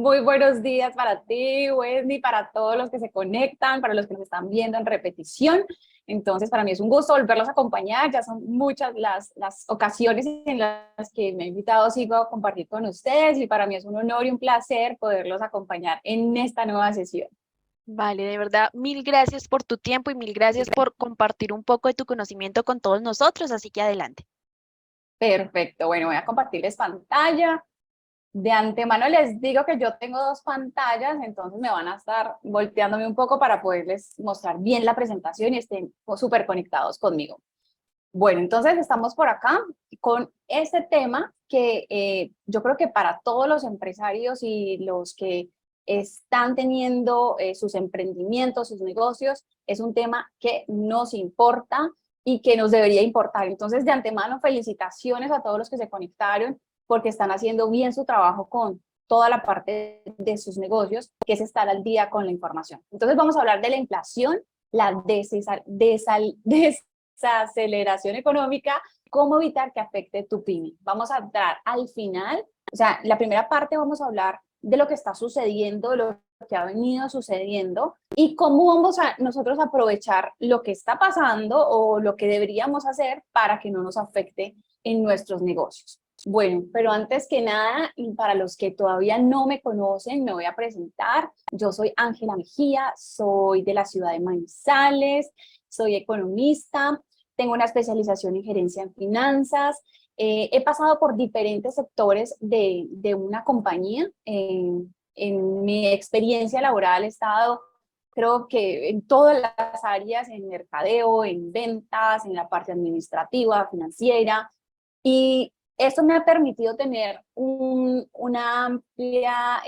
Muy buenos días para ti, Wendy, para todos los que se conectan, para los que nos están viendo en repetición. Entonces, para mí es un gusto volverlos a acompañar. Ya son muchas las ocasiones en las que me he invitado, sigo a compartir con ustedes y para mí es un honor y un placer poderlos acompañar en esta nueva sesión. Vale, de verdad, mil gracias por tu tiempo y mil gracias por compartir un poco de tu conocimiento con todos nosotros, así que adelante. Perfecto, bueno, voy a compartirles pantalla. De antemano les digo que yo tengo dos pantallas, entonces me van a estar volteándome un poco para poderles mostrar bien la presentación y estén súper conectados conmigo. Bueno, entonces estamos por acá con este tema que yo creo que para todos los empresarios y los que están teniendo sus emprendimientos, sus negocios, es un tema que nos importa y que nos debería importar. Entonces, de antemano, felicitaciones a todos los que se conectaron porque están haciendo bien su trabajo con toda la parte de sus negocios, que es estar al día con la información. Entonces, vamos a hablar de la inflación, la desaceleración económica, cómo evitar que afecte tu pyme. Vamos a entrar al final, o sea, la primera parte vamos a hablar de lo que está sucediendo, lo que ha venido sucediendo y cómo vamos a nosotros aprovechar lo que está pasando o lo que deberíamos hacer para que no nos afecte en nuestros negocios. Bueno, pero antes que nada, y para los que todavía no me conocen, me voy a presentar. Yo soy Ángela Mejía, soy de la ciudad de Manizales, soy economista, tengo una especialización en gerencia en finanzas, he pasado por diferentes sectores de una compañía. En mi experiencia laboral he estado, creo que en todas las áreas, en mercadeo, en ventas, en la parte administrativa, financiera, y esto me ha permitido tener una amplia,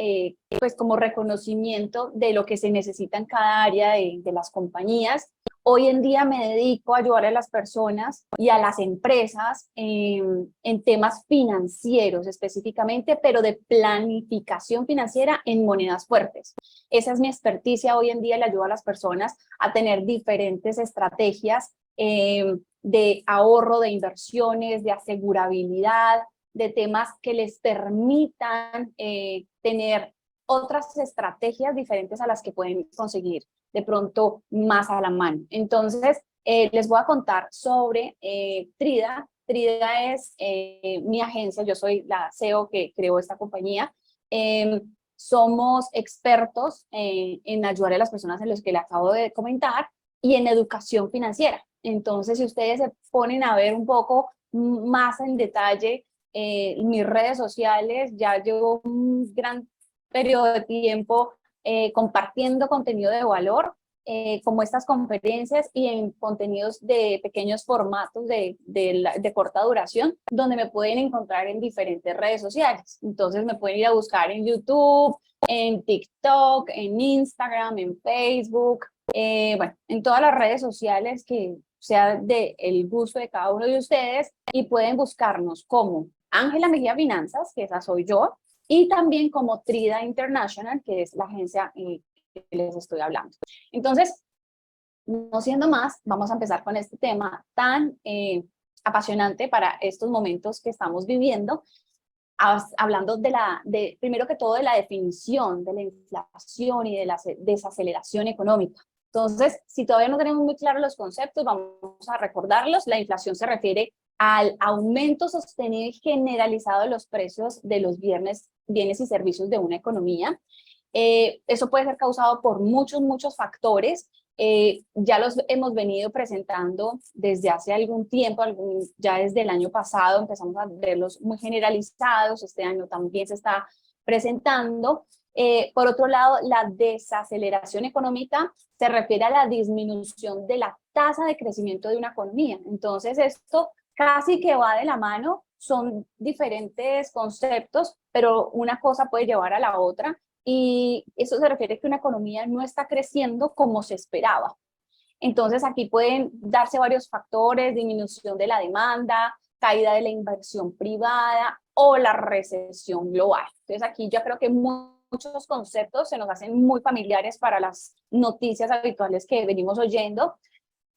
pues como reconocimiento de lo que se necesita en cada área de las compañías. Hoy en día me dedico a ayudar a las personas y a las empresas en temas financieros específicamente, pero de planificación financiera en monedas fuertes. Esa es mi experticia hoy en día, le ayudo a las personas a tener diferentes estrategias de ahorro, de inversiones, de asegurabilidad, de temas que les permitan tener otras estrategias diferentes a las que pueden conseguir de pronto más a la mano. Entonces, les voy a contar sobre Trida. Trida es mi agencia, yo soy la CEO que creó esta compañía. Somos expertos en ayudar a las personas en los que les acabo de comentar y en educación financiera. Entonces, si ustedes se ponen a ver un poco más en detalle mis redes sociales, ya llevo un gran periodo de tiempo compartiendo contenido de valor, como estas conferencias y en contenidos de pequeños formatos de corta duración, donde me pueden encontrar en diferentes redes sociales. Entonces me pueden ir a buscar en YouTube, en TikTok, en Instagram, en Facebook, bueno, en todas las redes sociales que sea del gusto de cada uno de ustedes y pueden buscarnos como Ángela Mejía Finanzas, que esa soy yo, y también como Trida International, que es la agencia que les estoy hablando. Entonces, no siendo más, vamos a empezar con este tema tan apasionante para estos momentos que estamos viviendo, hablando primero que todo de la definición de la inflación y de la desaceleración económica. Entonces, si todavía no tenemos muy claros los conceptos, vamos a recordarlos. La inflación se refiere al aumento sostenido y generalizado de los precios de los bienes y servicios de una economía. Eso puede ser causado por muchos factores. Ya los hemos venido presentando desde hace algún tiempo, ya desde el año pasado empezamos a verlos muy generalizados, este año también se está presentando. Por otro lado, la desaceleración económica se refiere a la disminución de la tasa de crecimiento de una economía. Entonces, esto casi que va de la mano, son diferentes conceptos, pero una cosa puede llevar a la otra y eso se refiere a que una economía no está creciendo como se esperaba. Entonces aquí pueden darse varios factores, disminución de la demanda, caída de la inversión privada o la recesión global. Entonces aquí yo creo que muchos conceptos se nos hacen muy familiares para las noticias habituales que venimos oyendo.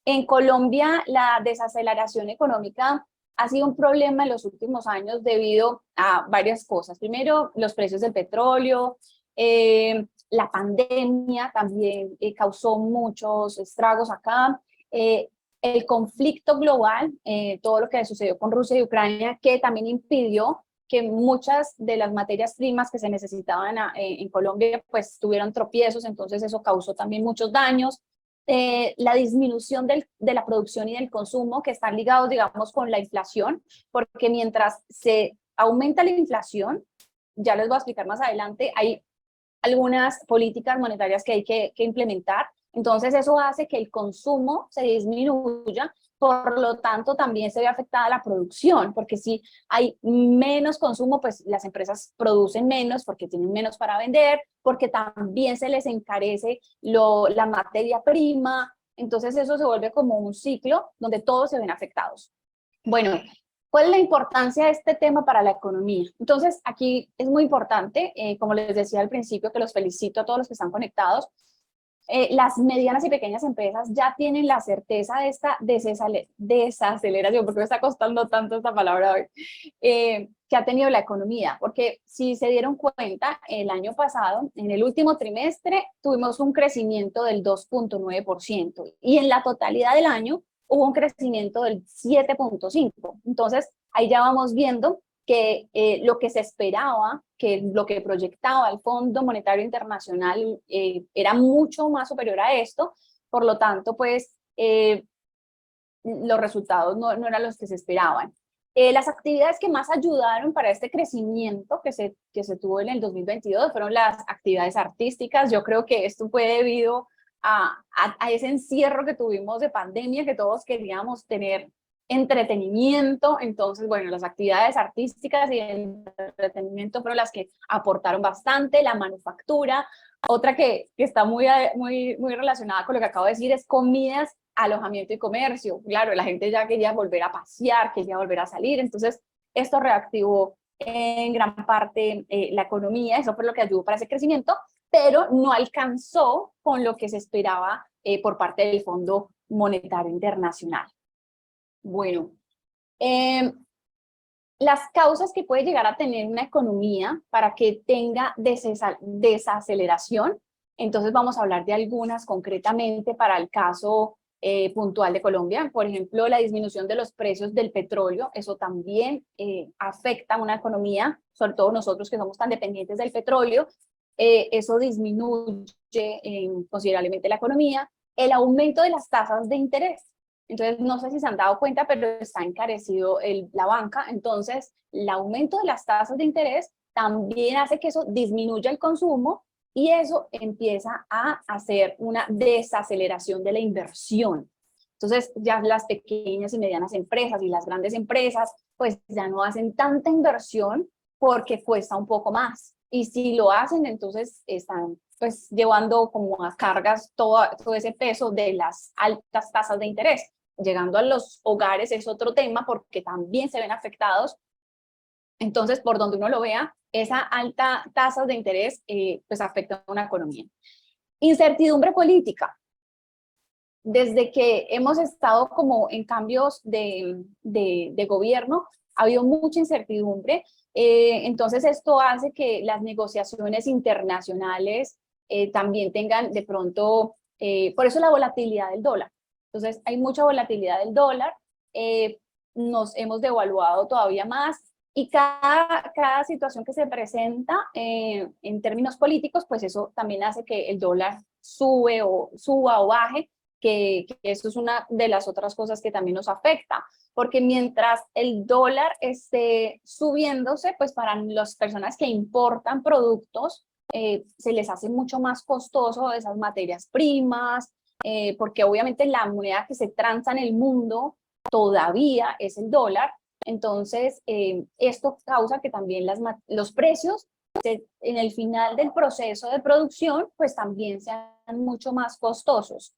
En Colombia, la desaceleración económica ha sido un problema en los últimos años debido a varias cosas. Primero, los precios del petróleo, La pandemia también causó muchos estragos acá. El conflicto global, todo lo que sucedió con Rusia y Ucrania, que también impidió que muchas de las materias primas que se necesitaban en Colombia pues tuvieron tropiezos, entonces eso causó también muchos daños. La disminución de la producción y del consumo, que están ligados, digamos, con la inflación, porque mientras se aumenta la inflación, ya les voy a explicar más adelante, hay algunas políticas monetarias que hay que implementar. Entonces eso hace que el consumo se disminuya, por lo tanto también se ve afectada la producción, porque si hay menos consumo, pues las empresas producen menos porque tienen menos para vender, porque también se les encarece la materia prima, entonces eso se vuelve como un ciclo donde todos se ven afectados. Bueno, ¿cuál es la importancia de este tema para la economía? Entonces, aquí es muy importante, como les decía al principio, que los felicito a todos los que están conectados. Las medianas y pequeñas empresas ya tienen la certeza de esta desaceleración, porque me está costando tanto esta palabra hoy, que ha tenido la economía, porque si se dieron cuenta, el año pasado, en el último trimestre, tuvimos un crecimiento del 2,9% y en la totalidad del año hubo un crecimiento del 7,5%. Entonces, ahí ya vamos viendo que lo que se esperaba, que lo que proyectaba el Fondo Monetario Internacional era mucho más superior a esto, por lo tanto, pues los resultados no eran los que se esperaban. Las actividades que más ayudaron para este crecimiento que se tuvo en el 2022 fueron las actividades artísticas. Yo creo que esto fue debido a ese encierro que tuvimos de pandemia, que todos queríamos tener entretenimiento. Entonces, bueno, las actividades artísticas y el entretenimiento fueron las que aportaron bastante, la manufactura. Otra que está muy relacionada con lo que acabo de decir es comidas, alojamiento y comercio. Claro, la gente ya quería volver a pasear, quería volver a salir, entonces esto reactivó en gran parte la economía, eso fue lo que ayudó para ese crecimiento, pero no alcanzó con lo que se esperaba por parte del Fondo Monetario Internacional. Bueno, las causas que puede llegar a tener una economía para que tenga desaceleración, entonces vamos a hablar de algunas concretamente para el caso puntual de Colombia. Por ejemplo, la disminución de los precios del petróleo, eso también afecta a una economía, sobre todo nosotros que somos tan dependientes del petróleo, eso disminuye considerablemente la economía. El aumento de las tasas de interés. Entonces, no sé si se han dado cuenta, pero está encarecido la banca. Entonces, el aumento de las tasas de interés también hace que eso disminuya el consumo y eso empieza a hacer una desaceleración de la inversión. Entonces, ya las pequeñas y medianas empresas y las grandes empresas, pues ya no hacen tanta inversión porque cuesta un poco más. Y si lo hacen, entonces están pues llevando como a cargas todo ese peso de las altas tasas de interés. Llegando a los hogares es otro tema porque también se ven afectados. Entonces, por donde uno lo vea, esa alta tasa de interés pues afecta a una economía. Incertidumbre política. Desde que hemos estado como en cambios de gobierno, ha habido mucha incertidumbre. Entonces, esto hace que las negociaciones internacionales también tengan de pronto, por eso la volatilidad del dólar. Entonces, hay mucha volatilidad del dólar, nos hemos devaluado todavía más y cada situación que se presenta en términos políticos, pues eso también hace que el dólar suba o baje, que eso es una de las otras cosas que también nos afecta, porque mientras el dólar esté subiéndose, pues para las personas que importan productos, se les hace mucho más costoso esas materias primas, porque obviamente la moneda que se transa en el mundo todavía es el dólar. Entonces, esto causa que también los precios en el final del proceso de producción, pues también sean mucho más costosos.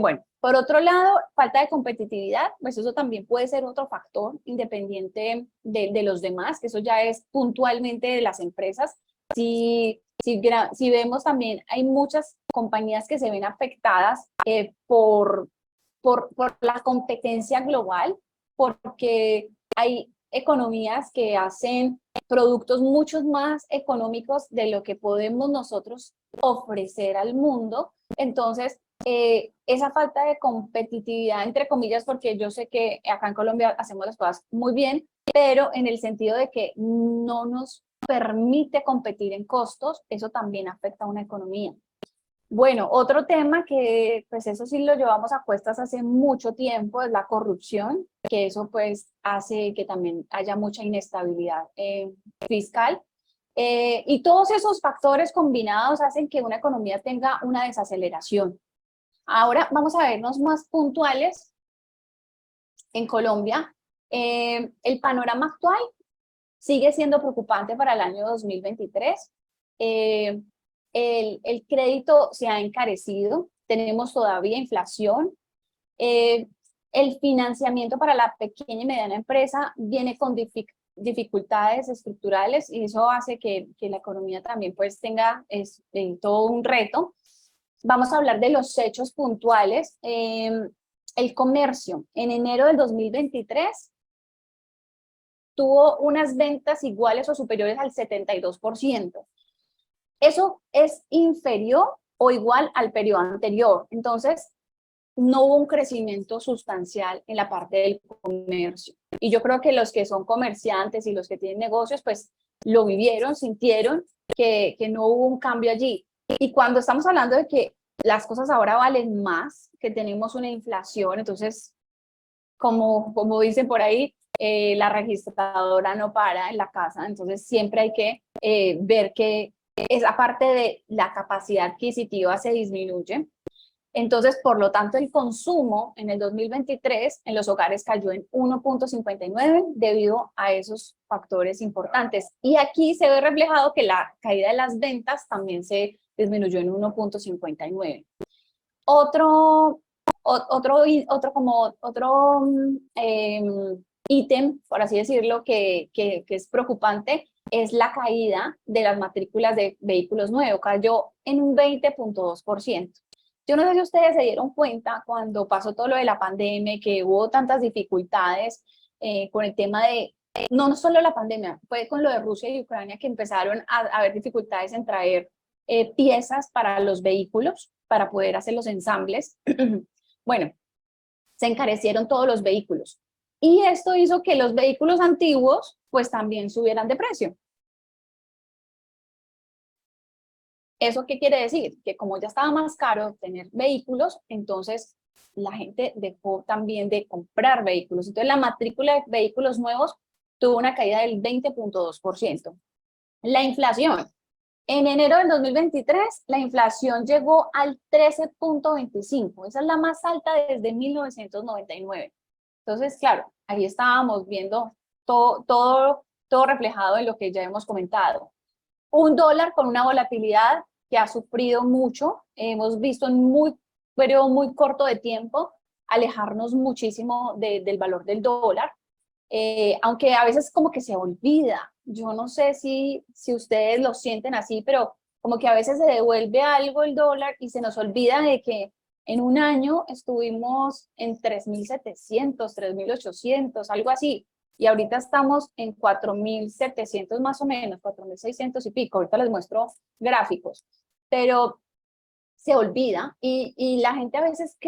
Bueno, por otro lado, falta de competitividad, pues eso también puede ser otro factor independiente de los demás, que eso ya es puntualmente de las empresas. Si vemos también, hay muchas compañías que se ven afectadas por la competencia global, porque hay economías que hacen productos mucho más económicos de lo que podemos nosotros ofrecer al mundo. Entonces, esa falta de competitividad, entre comillas, porque yo sé que acá en Colombia hacemos las cosas muy bien, pero en el sentido de que no nos permite competir en costos, eso también afecta a una economía. Bueno, otro tema que pues eso sí lo llevamos a cuestas hace mucho tiempo es la corrupción, que eso pues hace que también haya mucha inestabilidad fiscal. Y todos esos factores combinados hacen que una economía tenga una desaceleración. Ahora vamos a vernos más puntuales en Colombia. El panorama actual sigue siendo preocupante para el año 2023. El crédito se ha encarecido, tenemos todavía inflación, el financiamiento para la pequeña y mediana empresa viene con dificultades estructurales y eso hace que la economía también pues tenga todo un reto. Vamos a hablar de los hechos puntuales. El comercio en enero del 2023 tuvo unas ventas iguales o superiores al 72%. Eso es inferior o igual al periodo anterior. Entonces, no hubo un crecimiento sustancial en la parte del comercio. Y yo creo que los que son comerciantes y los que tienen negocios, pues lo vivieron, sintieron que no hubo un cambio allí. Y cuando estamos hablando de que las cosas ahora valen más, que tenemos una inflación, entonces, como dicen por ahí, la registradora no para en la casa, entonces siempre hay que ver que esa parte de la capacidad adquisitiva se disminuye. Entonces, por lo tanto, el consumo en el 2023 en los hogares cayó en 1.59 debido a esos factores importantes. Y aquí se ve reflejado que la caída de las ventas también se disminuyó en 1.59. Otro ítem, por así decirlo, que es preocupante, es la caída de las matrículas de vehículos nuevos, cayó en un 20.2%. Yo no sé si ustedes se dieron cuenta cuando pasó todo lo de la pandemia, que hubo tantas dificultades con el tema de, no solo la pandemia, fue con lo de Rusia y Ucrania que empezaron a haber dificultades en traer piezas para los vehículos, para poder hacer los ensambles. Bueno, se encarecieron todos los vehículos. Y esto hizo que los vehículos antiguos pues también subieran de precio. ¿Eso qué quiere decir? Que como ya estaba más caro tener vehículos, entonces la gente dejó también de comprar vehículos. Entonces la matrícula de vehículos nuevos tuvo una caída del 20.2%. La inflación. En enero del 2023, la inflación llegó al 13.25. Esa es la más alta desde 1999. Entonces, claro, ahí estábamos viendo todo reflejado en lo que ya hemos comentado. Un dólar con una volatilidad que ha sufrido mucho. Hemos visto en un periodo muy corto de tiempo alejarnos muchísimo del valor del dólar. Aunque a veces como que se olvida. Yo no sé si ustedes lo sienten así, pero como que a veces se devuelve algo el dólar y se nos olvida de que en un año estuvimos en 3.700, 3.800, algo así. Y ahorita estamos en 4.700 más o menos, 4.600 y pico. Ahorita les muestro gráficos. Pero se olvida y la gente a veces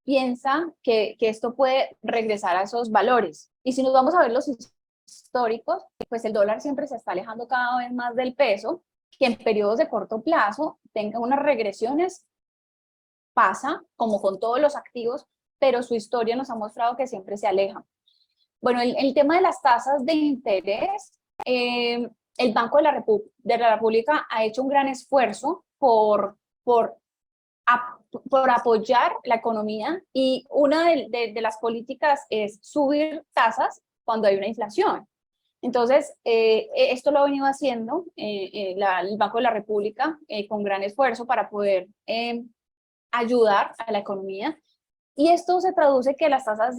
piensa que esto puede regresar a esos valores. Y si nos vamos a ver los históricos, pues el dólar siempre se está alejando cada vez más del peso, que en periodos de corto plazo tenga unas regresiones, pasa como con todos los activos, pero su historia nos ha mostrado que siempre se aleja. Bueno, el tema de las tasas de interés, el Banco de la República ha hecho un gran esfuerzo por apoyar la economía y una de las políticas es subir tasas cuando hay una inflación. Entonces, esto lo ha venido haciendo el Banco de la República con gran esfuerzo para poder ayudar a la economía. Y esto se traduce que las tasas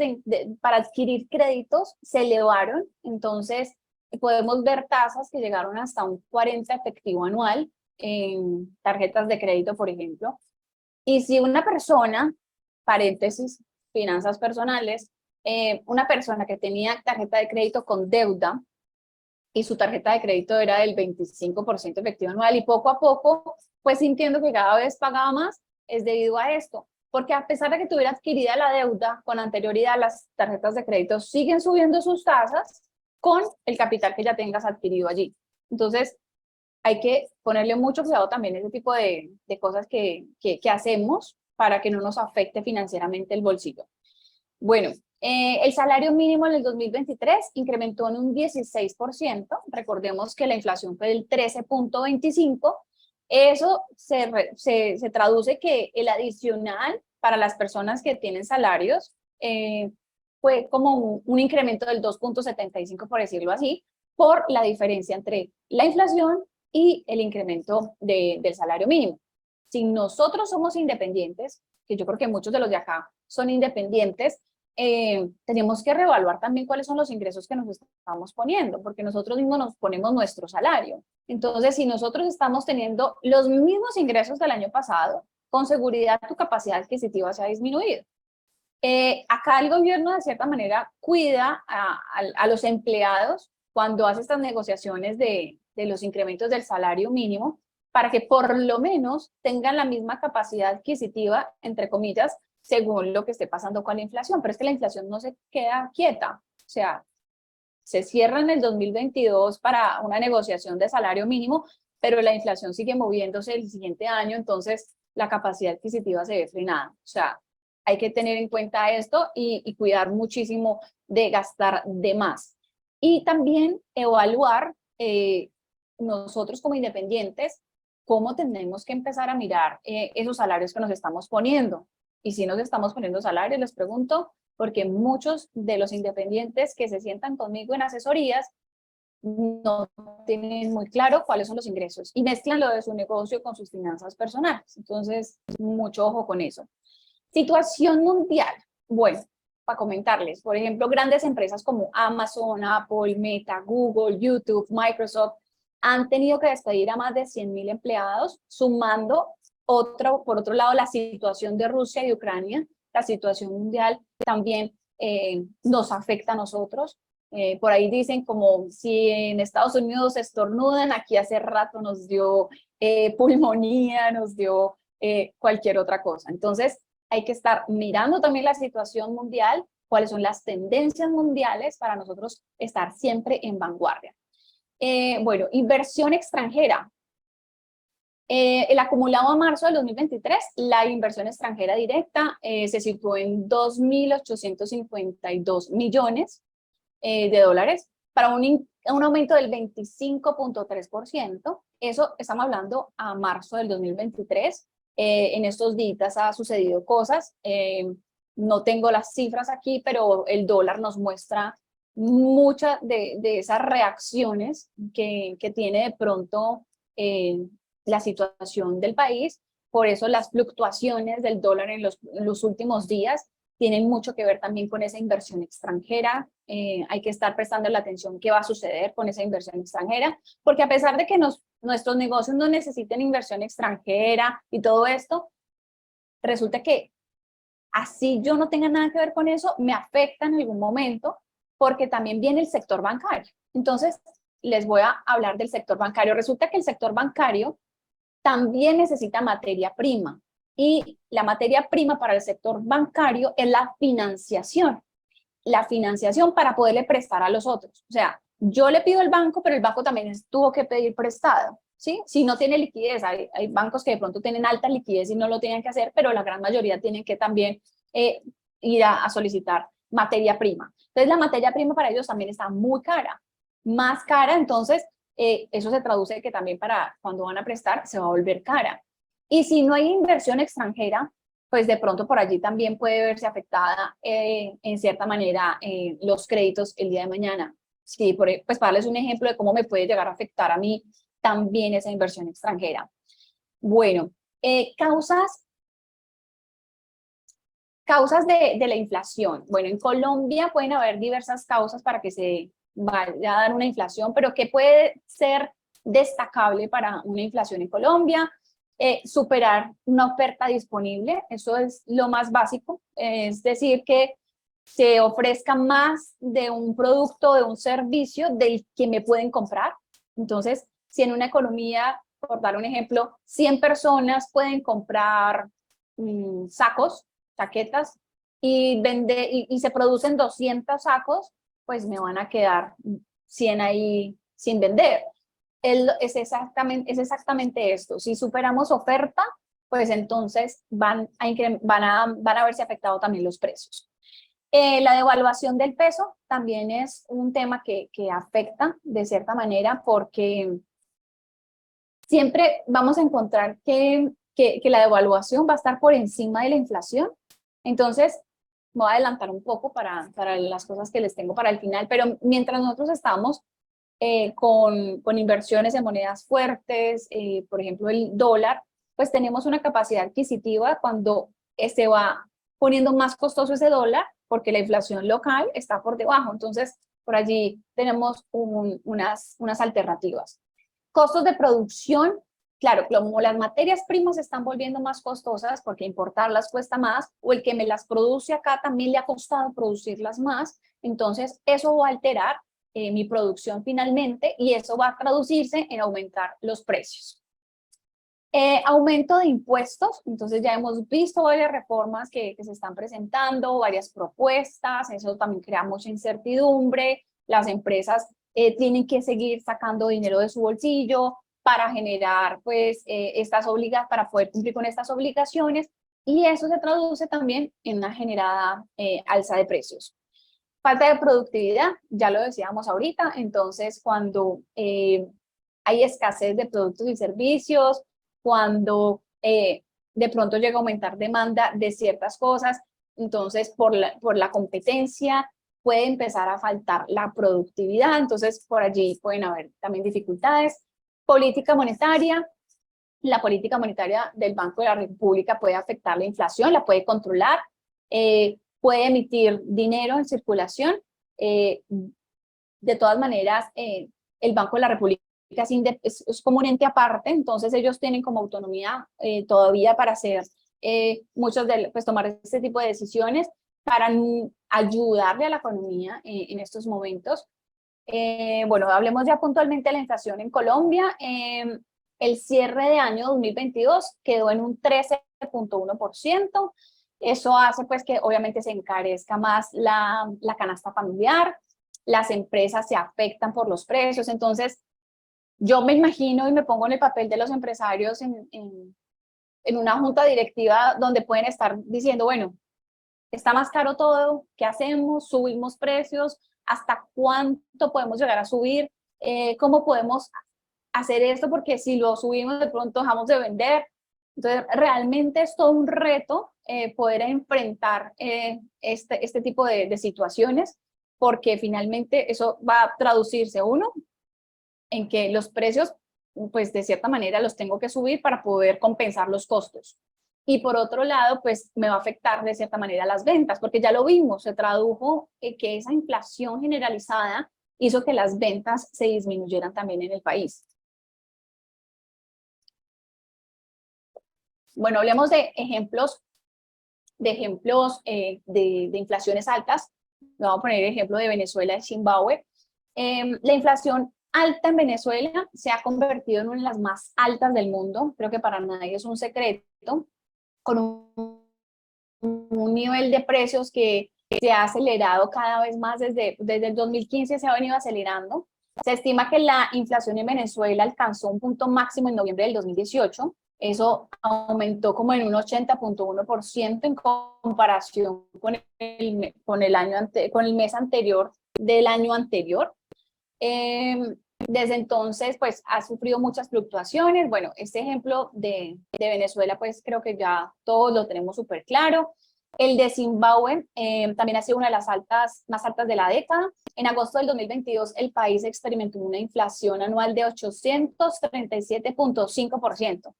para adquirir créditos se elevaron, entonces podemos ver tasas que llegaron hasta un 40 efectivo anual en tarjetas de crédito, por ejemplo. Y si una persona, paréntesis, finanzas personales, una persona que tenía tarjeta de crédito con deuda y su tarjeta de crédito era del 25% efectivo anual y poco a poco pues sintiendo que cada vez pagaba más, es debido a esto. Porque a pesar de que tuviera adquirida la deuda con anterioridad, las tarjetas de crédito siguen subiendo sus tasas con el capital que ya tengas adquirido allí. Entonces, hay que ponerle mucho cuidado también a ese tipo de cosas que hacemos para que no nos afecte financieramente el bolsillo. Bueno, el salario mínimo en el 2023 incrementó en un 16%. Recordemos que la inflación fue del 13.25%. Eso se traduce que el adicional para las personas que tienen salarios fue como un incremento del 2.75%, por decirlo así, por la diferencia entre la inflación y el incremento del salario mínimo. Si nosotros somos independientes, que yo creo que muchos de los de acá son independientes, tenemos que reevaluar también cuáles son los ingresos que nos estamos poniendo, porque nosotros mismos nos ponemos nuestro salario. Entonces, si nosotros estamos teniendo los mismos ingresos del año pasado, con seguridad tu capacidad adquisitiva se ha disminuido. Acá el gobierno de cierta manera cuida a los empleados cuando hace estas negociaciones de los incrementos del salario mínimo, para que por lo menos tengan la misma capacidad adquisitiva, entre comillas, según lo que esté pasando con la inflación. Pero es que la inflación no se queda quieta. O sea, se cierra en el 2022 para una negociación de salario mínimo, pero la inflación sigue moviéndose el siguiente año, entonces la capacidad adquisitiva se ve frenada. O sea, hay que tener en cuenta esto y cuidar muchísimo de gastar de más. Y también evaluar nosotros como independientes cómo tenemos que empezar a mirar esos salarios que nos estamos poniendo. Y si nos estamos poniendo salarios, les pregunto, porque muchos de los independientes que se sientan conmigo en asesorías no tienen muy claro cuáles son los ingresos y mezclan lo de su negocio con sus finanzas personales. Entonces, mucho ojo con eso. Situación mundial. Bueno, para comentarles, por ejemplo, grandes empresas como Amazon, Apple, Meta, Google, YouTube, Microsoft, han tenido que despedir a más de 100.000 empleados, sumando por otro lado, la situación de Rusia y Ucrania, la situación mundial también nos afecta a nosotros. Por ahí dicen como si en Estados Unidos estornudan, aquí hace rato nos dio pulmonía, nos dio cualquier otra cosa. Entonces, hay que estar mirando también la situación mundial, cuáles son las tendencias mundiales para nosotros estar siempre en vanguardia. Bueno, inversión extranjera. El acumulado a marzo del 2023, la inversión extranjera directa se situó en 2.852 millones de dólares para un aumento del 25.3%. Eso estamos hablando a marzo del 2023. En estos días ha sucedido cosas. No tengo las cifras aquí, pero el dólar nos muestra muchas de esas reacciones que tiene de pronto la situación del país. Por eso las fluctuaciones del dólar en los últimos días tienen mucho que ver también con esa inversión extranjera. Hay que estar prestando la atención qué va a suceder con esa inversión extranjera, porque a pesar de que nuestros negocios no necesiten inversión extranjera y todo esto, resulta que así yo no tenga nada que ver con eso, me afecta en algún momento, porque también viene el sector bancario. Entonces, les voy a hablar del sector bancario. Resulta que el sector bancario también necesita materia prima, y la materia prima para el sector bancario es la financiación para poderle prestar a los otros. O sea, yo le pido al banco, pero el banco también tuvo que pedir prestado, ¿sí? Si no tiene liquidez, hay bancos que de pronto tienen alta liquidez y no lo tienen que hacer, pero la gran mayoría tienen que también ir a solicitar materia prima. Entonces, la materia prima para ellos también está muy cara, más cara. Entonces, eso se traduce que también para cuando van a prestar se va a volver cara. Y si no hay inversión extranjera, pues de pronto por allí también puede verse afectada en cierta manera los créditos el día de mañana. Sí, pues para darles un ejemplo de cómo me puede llegar a afectar a mí también esa inversión extranjera. Bueno, causas de la inflación. Bueno, en Colombia pueden haber diversas causas para que se vaya a dar una inflación, pero ¿qué puede ser destacable para una inflación en Colombia? Superar una oferta disponible, eso es lo más básico, es decir, que se ofrezca más de un producto, de un servicio del que me pueden comprar. Entonces, si en una economía, por dar un ejemplo, 100 personas pueden comprar sacos, chaquetas, y se producen 200 sacos, pues me van a quedar 100 ahí sin vender. Es exactamente esto. Si superamos oferta, pues entonces van a verse afectados también los precios. La devaluación del peso también es un tema que afecta de cierta manera, porque siempre vamos a encontrar que la devaluación va a estar por encima de la inflación. Entonces, me voy a adelantar un poco para las cosas que les tengo para el final, pero mientras nosotros estamos con inversiones en monedas fuertes, por ejemplo el dólar, pues tenemos una capacidad adquisitiva cuando se va poniendo más costoso ese dólar, porque la inflación local está por debajo. Entonces, por allí tenemos unas alternativas. Costos de producción, claro, como las materias primas se están volviendo más costosas porque importarlas cuesta más, o el que me las produce acá también le ha costado producirlas más, entonces eso va a alterar mi producción finalmente, y eso va a traducirse en aumentar los precios. Aumento de impuestos, entonces ya hemos visto varias reformas que se están presentando, varias propuestas, eso también crea mucha incertidumbre. Las empresas tienen que seguir sacando dinero de su bolsillo para generar pues para poder cumplir con estas obligaciones, y eso se traduce también en una generada alza de precios. Falta de productividad, ya lo decíamos ahorita. Entonces cuando hay escasez de productos y servicios, cuando de pronto llega a aumentar demanda de ciertas cosas, entonces por la competencia puede empezar a faltar la productividad, entonces por allí pueden haber también dificultades. Política monetaria, la política monetaria del Banco de la República puede afectar la inflación, la puede controlar, puede emitir dinero en circulación. De todas maneras, el Banco de la República es como un ente aparte, entonces ellos tienen como autonomía todavía para hacer pues tomar este tipo de decisiones para ayudarle a la economía en estos momentos. Bueno, hablemos ya puntualmente de la inflación en Colombia. El cierre de año 2022 quedó en un 13.1%. Eso hace pues que obviamente se encarezca más la canasta familiar, las empresas se afectan por los precios. Entonces, yo me imagino y me pongo en el papel de los empresarios en una junta directiva donde pueden estar diciendo, bueno, está más caro todo, ¿qué hacemos? ¿Subimos precios? ¿Hasta cuánto podemos llegar a subir? ¿Cómo podemos hacer esto? Porque si lo subimos de pronto dejamos de vender. Entonces, realmente es todo un reto poder enfrentar este tipo de situaciones, porque finalmente eso va a traducirse, uno, en que los precios, pues de cierta manera los tengo que subir para poder compensar los costos. Y por otro lado, pues me va a afectar de cierta manera las ventas, porque ya lo vimos, se tradujo que esa inflación generalizada hizo que las ventas se disminuyeran también en el país. Bueno, hablemos de ejemplos de inflaciones altas. Vamos a poner el ejemplo de Venezuela y Zimbabue. La inflación alta en Venezuela se ha convertido en una de las más altas del mundo, creo que para nadie es un secreto, con un nivel de precios que se ha acelerado cada vez más desde el 2015, se ha venido acelerando. Se estima que la inflación en Venezuela alcanzó un punto máximo en noviembre del 2018, eso aumentó como en un 80.1% en comparación con el mes anterior del año anterior. Desde entonces, pues ha sufrido muchas fluctuaciones. Bueno, este ejemplo de Venezuela, pues creo que ya todos lo tenemos súper claro. El de Zimbabue también ha sido una de las más altas de la década. En agosto del 2022, el país experimentó una inflación anual de 837.5%. O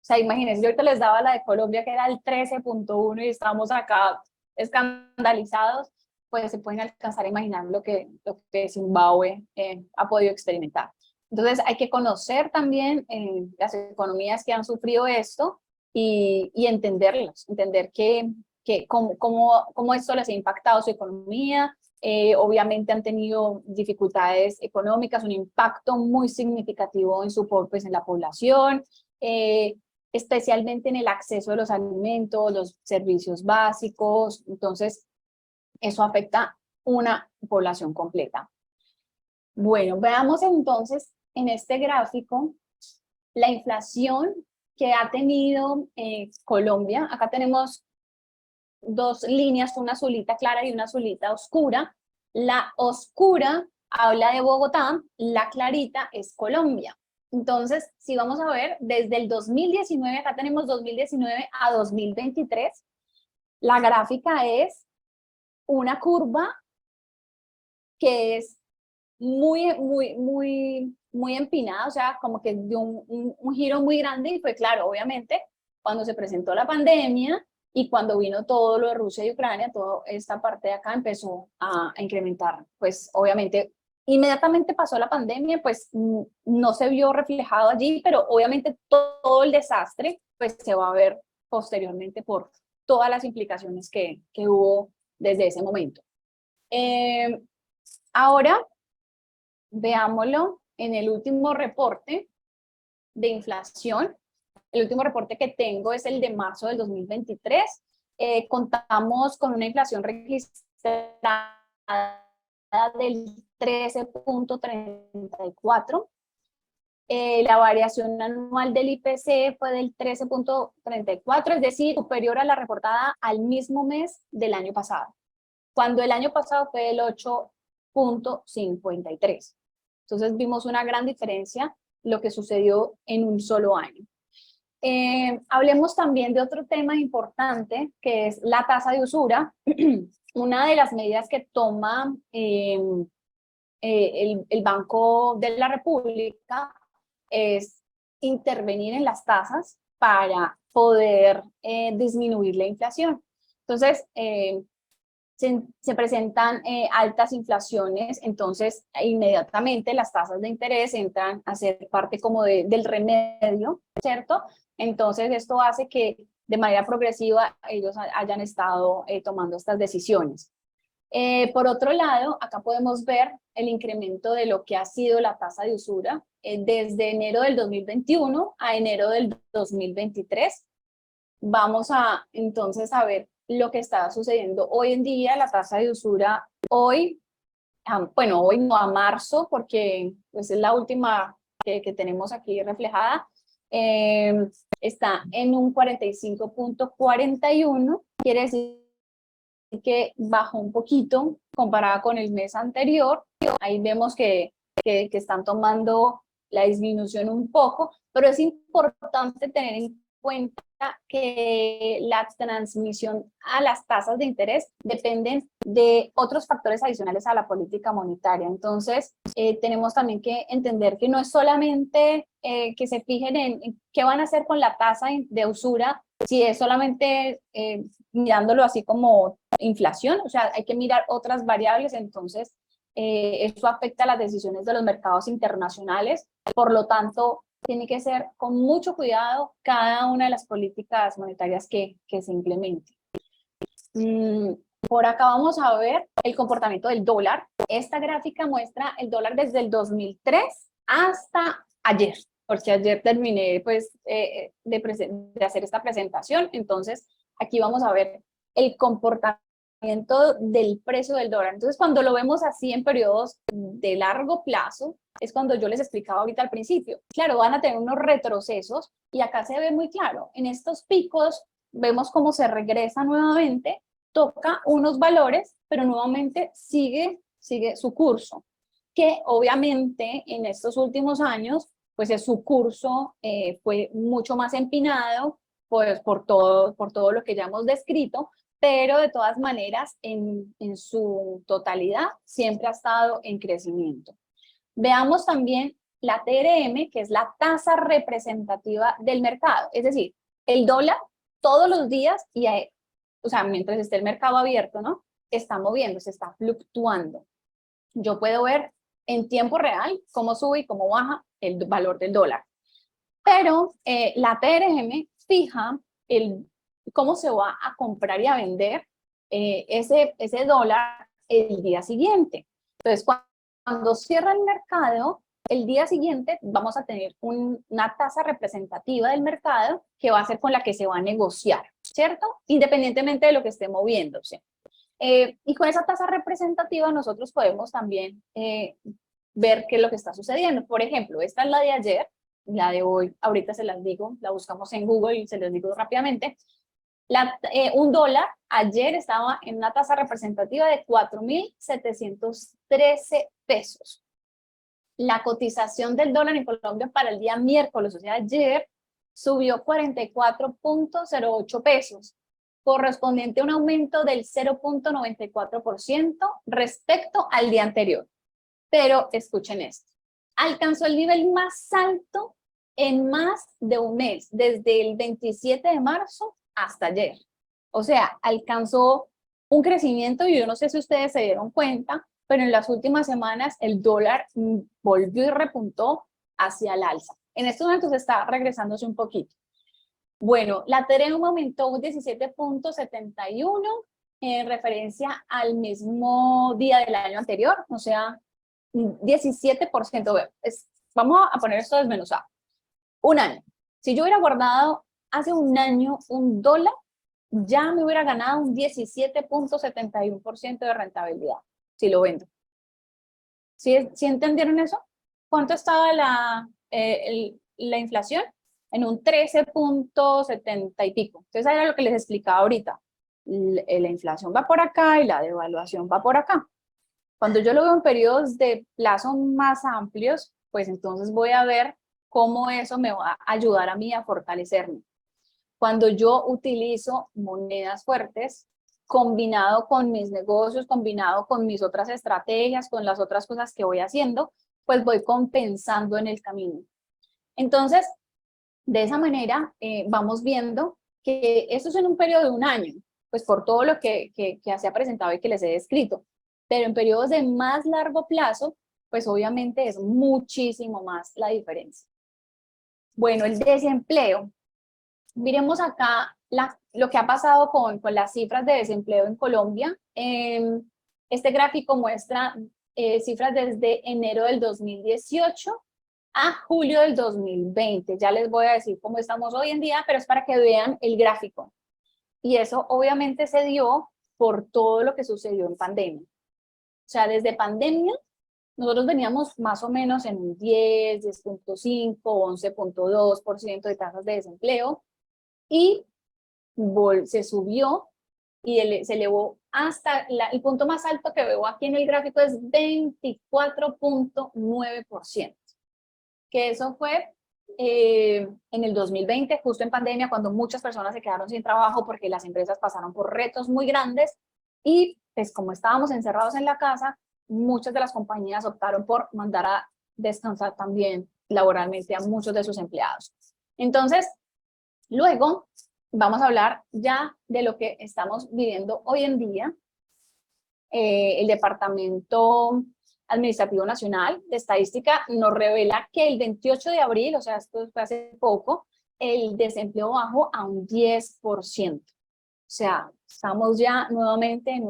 sea, imagínense, yo ahorita les daba la de Colombia, que era el 13.1, y estamos acá escandalizados. Pues se pueden alcanzar a imaginar lo que Zimbabue ha podido experimentar. Entonces hay que conocer también las economías que han sufrido esto y entenderlas, entender que cómo esto les ha impactado su economía. Obviamente han tenido dificultades económicas, un impacto muy significativo en, pues, en la población, especialmente en el acceso a los alimentos, los servicios básicos. Entonces, eso afecta una población completa. Bueno, veamos entonces en este gráfico la inflación que ha tenido Colombia. Acá tenemos dos líneas, una azulita clara y una azulita oscura. La oscura habla de Bogotá, la clarita es Colombia. Entonces, si vamos a ver, desde el 2019, acá tenemos 2019 a 2023, la gráfica es una curva que es muy empinada, o sea, como que dio un giro muy grande, y fue claro, obviamente, cuando se presentó la pandemia y cuando vino todo lo de Rusia y Ucrania, toda esta parte de acá empezó a incrementar. Pues obviamente, inmediatamente pasó la pandemia, pues no se vio reflejado allí, pero obviamente todo el desastre pues se va a ver posteriormente por todas las implicaciones que hubo desde ese momento. Ahora, veámoslo en el último reporte de inflación. El último reporte que tengo es el de marzo del 2023. Contamos con una inflación registrada del 13.34. La variación anual del IPC fue del 13.34, es decir, superior a la reportada al mismo mes del año pasado, cuando el año pasado fue el 8.53. Entonces vimos una gran diferencia lo que sucedió en un solo año. Hablemos también de otro tema importante, que es la tasa de usura. Una de las medidas que toma el Banco de la República es intervenir en las tasas para poder disminuir la inflación. Entonces, se presentan altas inflaciones, entonces inmediatamente las tasas de interés entran a ser parte como del remedio, ¿cierto? Entonces esto hace que de manera progresiva ellos hayan estado tomando estas decisiones. Por otro lado, acá podemos ver el incremento de lo que ha sido la tasa de usura desde enero del 2021 a enero del 2023. Vamos a entonces a ver lo que está sucediendo hoy en día. La tasa de usura hoy, bueno, hoy no, a marzo, porque pues, es la última que tenemos aquí reflejada, está en un 45.41, quiere decir que bajó un poquito comparada con el mes anterior. Ahí vemos que están tomando la disminución un poco, pero es importante tener en cuenta que la transmisión a las tasas de interés dependen de otros factores adicionales a la política monetaria. Entonces, tenemos también que entender que no es solamente que se fijen en qué van a hacer con la tasa de usura, si es solamente mirándolo así como inflación, o sea, hay que mirar otras variables. Entonces, eso afecta las decisiones de los mercados internacionales, por lo tanto, tiene que ser con mucho cuidado cada una de las políticas monetarias que se implementen. Por acá vamos a ver el comportamiento del dólar. Esta gráfica muestra el dólar desde el 2003 hasta ayer, porque ayer terminé pues, de hacer esta presentación. Entonces, aquí vamos a ver el comportamiento del precio del dólar. Entonces, cuando lo vemos así en periodos de largo plazo, es cuando yo les explicaba ahorita al principio. Claro, van a tener unos retrocesos y acá se ve muy claro. En estos picos vemos cómo se regresa nuevamente, toca unos valores, pero nuevamente sigue su curso, que obviamente en estos últimos años, pues su curso fue mucho más empinado, pues por todo lo que ya hemos descrito, pero de todas maneras en su totalidad siempre ha estado en crecimiento. Veamos también la TRM, que es la tasa representativa del mercado, es decir, el dólar todos los días, o sea, mientras esté el mercado abierto, ¿no? Está moviéndose, está fluctuando. Yo puedo ver en tiempo real cómo sube y cómo baja el valor del dólar. Pero la TRM fija cómo se va a comprar y a vender ese dólar el día siguiente. Entonces, cuando cierra el mercado, el día siguiente vamos a tener una tasa representativa del mercado que va a ser con la que se va a negociar, ¿cierto? Independientemente de lo que esté moviéndose. Y con esa tasa representativa nosotros podemos también ver qué es lo que está sucediendo. Por ejemplo, esta es la de ayer, la de hoy, ahorita se las digo, la buscamos en Google y se las digo rápidamente. Un dólar ayer estaba en una tasa representativa de 4.713 pesos. La cotización del dólar en Colombia para el día miércoles, o sea, ayer, subió 44.08 pesos, correspondiente a un aumento del 0.94% respecto al día anterior. Pero escuchen esto, alcanzó el nivel más alto en más de un mes, desde el 27 de marzo hasta ayer. O sea, alcanzó un crecimiento y yo no sé si ustedes se dieron cuenta, pero en las últimas semanas el dólar volvió y repuntó hacia el alza. En estos momentos está regresándose un poquito. Bueno, la Ethereum aumentó un 17.71 en referencia al mismo día del año anterior, o sea, 17%. Vamos a poner esto desmenuzado. Un año. Si yo hubiera guardado hace un año un dólar, ya me hubiera ganado un 17.71% de rentabilidad, si lo vendo. ¿Sí entendieron eso? ¿Cuánto estaba la inflación? En un 13.70 y pico. Entonces, era lo que les explicaba ahorita. La inflación va por acá y la devaluación va por acá. Cuando yo lo veo en periodos de plazo más amplios, pues entonces voy a ver cómo eso me va a ayudar a mí a fortalecerme. Cuando yo utilizo monedas fuertes, combinado con mis negocios, combinado con mis otras estrategias, con las otras cosas que voy haciendo, pues voy compensando en el camino. Entonces, de esa manera vamos viendo que esto es en un periodo de un año, pues por todo lo que se ha presentado y que les he descrito. Pero en periodos de más largo plazo, pues obviamente es muchísimo más la diferencia. Bueno, el desempleo. Miremos acá lo que ha pasado con las cifras de desempleo en Colombia. Este gráfico muestra cifras desde enero del 2018 a julio del 2020. Ya les voy a decir cómo estamos hoy en día, pero es para que vean el gráfico. Y eso obviamente se dio por todo lo que sucedió en pandemia. O sea, desde pandemia, nosotros veníamos más o menos en un 10, 10.5, 11.2% de tasas de desempleo y se subió y se elevó hasta el punto más alto que veo aquí en el gráfico es 24.9%, que eso fue en el 2020, justo en pandemia, cuando muchas personas se quedaron sin trabajo porque las empresas pasaron por retos muy grandes y pues como estábamos encerrados en la casa, muchas de las compañías optaron por mandar a descansar también laboralmente a muchos de sus empleados. Entonces, luego vamos a hablar ya de lo que estamos viviendo hoy en día. El Departamento Administrativo Nacional de Estadística nos revela que el 28 de abril, o sea, esto fue hace poco, el desempleo bajó a un 10%. O sea, estamos ya nuevamente en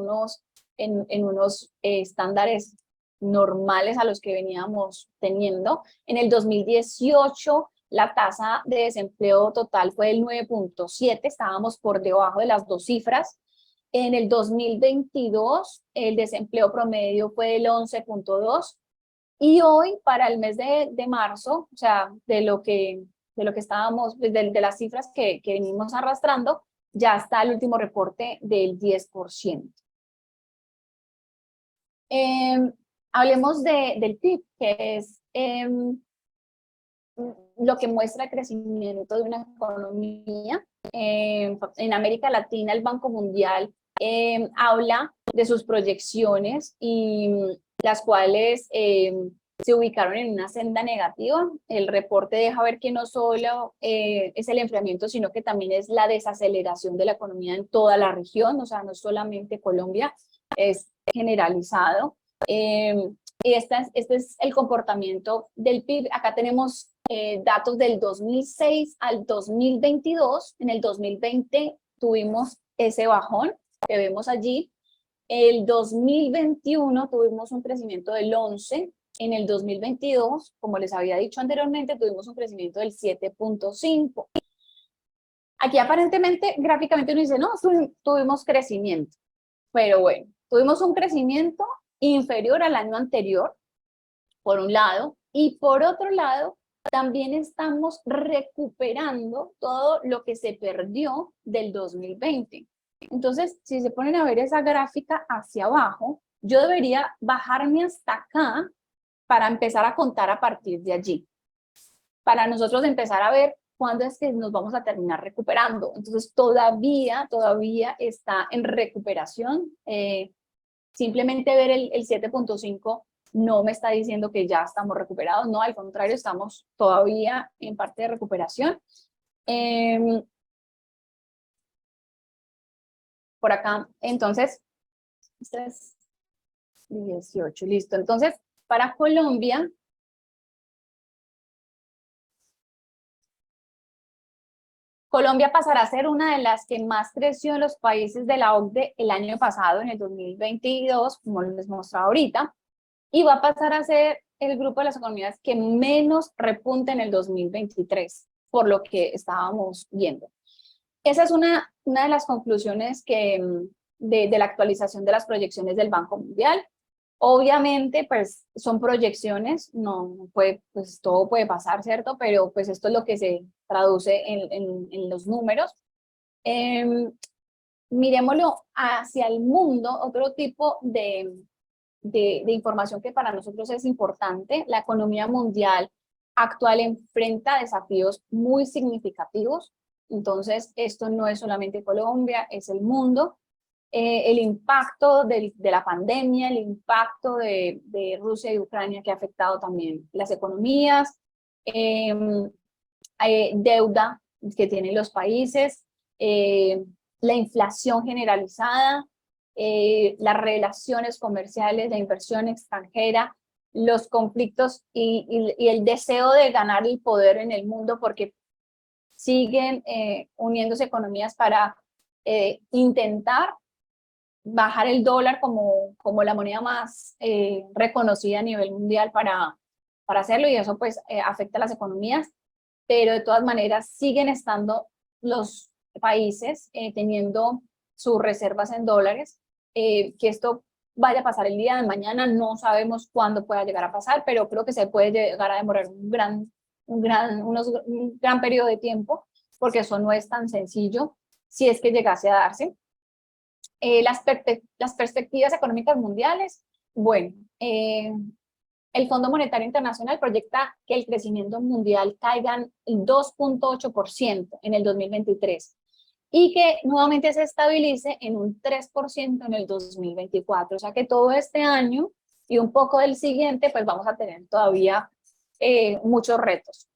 unos estándares normales a los que veníamos teniendo. En el 2018, la tasa de desempleo total fue del 9.7, estábamos por debajo de las dos cifras. En el 2022, el desempleo promedio fue del 11.2 y hoy, para el mes de marzo, o sea, de lo que estábamos, de las cifras que venimos arrastrando, ya está el último reporte del 10%. Hablemos del PIB, que es lo que muestra el crecimiento de una economía. En América Latina, el Banco Mundial habla de sus proyecciones y las cuales se ubicaron en una senda negativa. El reporte deja ver que no solo es el enfriamiento, sino que también es la desaceleración de la economía en toda la región, o sea, no solamente Colombia, es generalizado. Este es el comportamiento del PIB. Acá tenemos datos del 2006 al 2022. En el 2020 tuvimos ese bajón que vemos allí. El 2021 tuvimos un crecimiento del 11%, en el 2022, como les había dicho anteriormente, tuvimos un crecimiento del 7.5%. Aquí aparentemente, gráficamente uno dice, no, tuvimos crecimiento, pero bueno, tuvimos un crecimiento inferior al año anterior, por un lado, y por otro lado, también estamos recuperando todo lo que se perdió del 2020. Entonces, si se ponen a ver esa gráfica hacia abajo, yo debería bajarme hasta acá para empezar a contar a partir de allí, para nosotros empezar a ver cuándo es que nos vamos a terminar recuperando. Entonces, todavía está en recuperación. Simplemente ver el 7.5 no me está diciendo que ya estamos recuperados, no, al contrario, estamos todavía en parte de recuperación. Por acá, entonces, este es 18, listo. Entonces, para Colombia, Colombia pasará a ser una de las que más creció en los países de la OCDE el año pasado, en el 2022, como les mostraba ahorita, y va a pasar a ser el grupo de las economías que menos repunta en el 2023, por lo que estábamos viendo. Esa es una de las conclusiones de la actualización de las proyecciones del Banco Mundial. Obviamente, pues son proyecciones, no puede, pues todo puede pasar, ¿cierto? Pero pues esto es lo que se traduce en los números. Miremoslo hacia el mundo, otro tipo de información que para nosotros es importante. La economía mundial actual enfrenta desafíos muy significativos. Entonces, esto no es solamente Colombia, es el mundo. El impacto de la pandemia, el impacto de Rusia y Ucrania que ha afectado también las economías, deuda que tienen los países, la inflación generalizada, las relaciones comerciales, la inversión extranjera, los conflictos y el deseo de ganar el poder en el mundo, porque siguen uniéndose economías para intentar bajar el dólar como la moneda más reconocida a nivel mundial para hacerlo, y eso pues afecta a las economías, pero de todas maneras siguen estando los países teniendo sus reservas en dólares. Que esto vaya a pasar el día de mañana, no sabemos cuándo pueda llegar a pasar, pero creo que se puede llegar a demorar un gran periodo de tiempo, porque eso no es tan sencillo si es que llegase a darse. Las perspectivas económicas mundiales, bueno, el Fondo Monetario Internacional proyecta que el crecimiento mundial caiga en 2.8% en el 2023 y que nuevamente se estabilice en un 3% en el 2024. O sea que todo este año y un poco del siguiente, pues vamos a tener todavía muchos retos.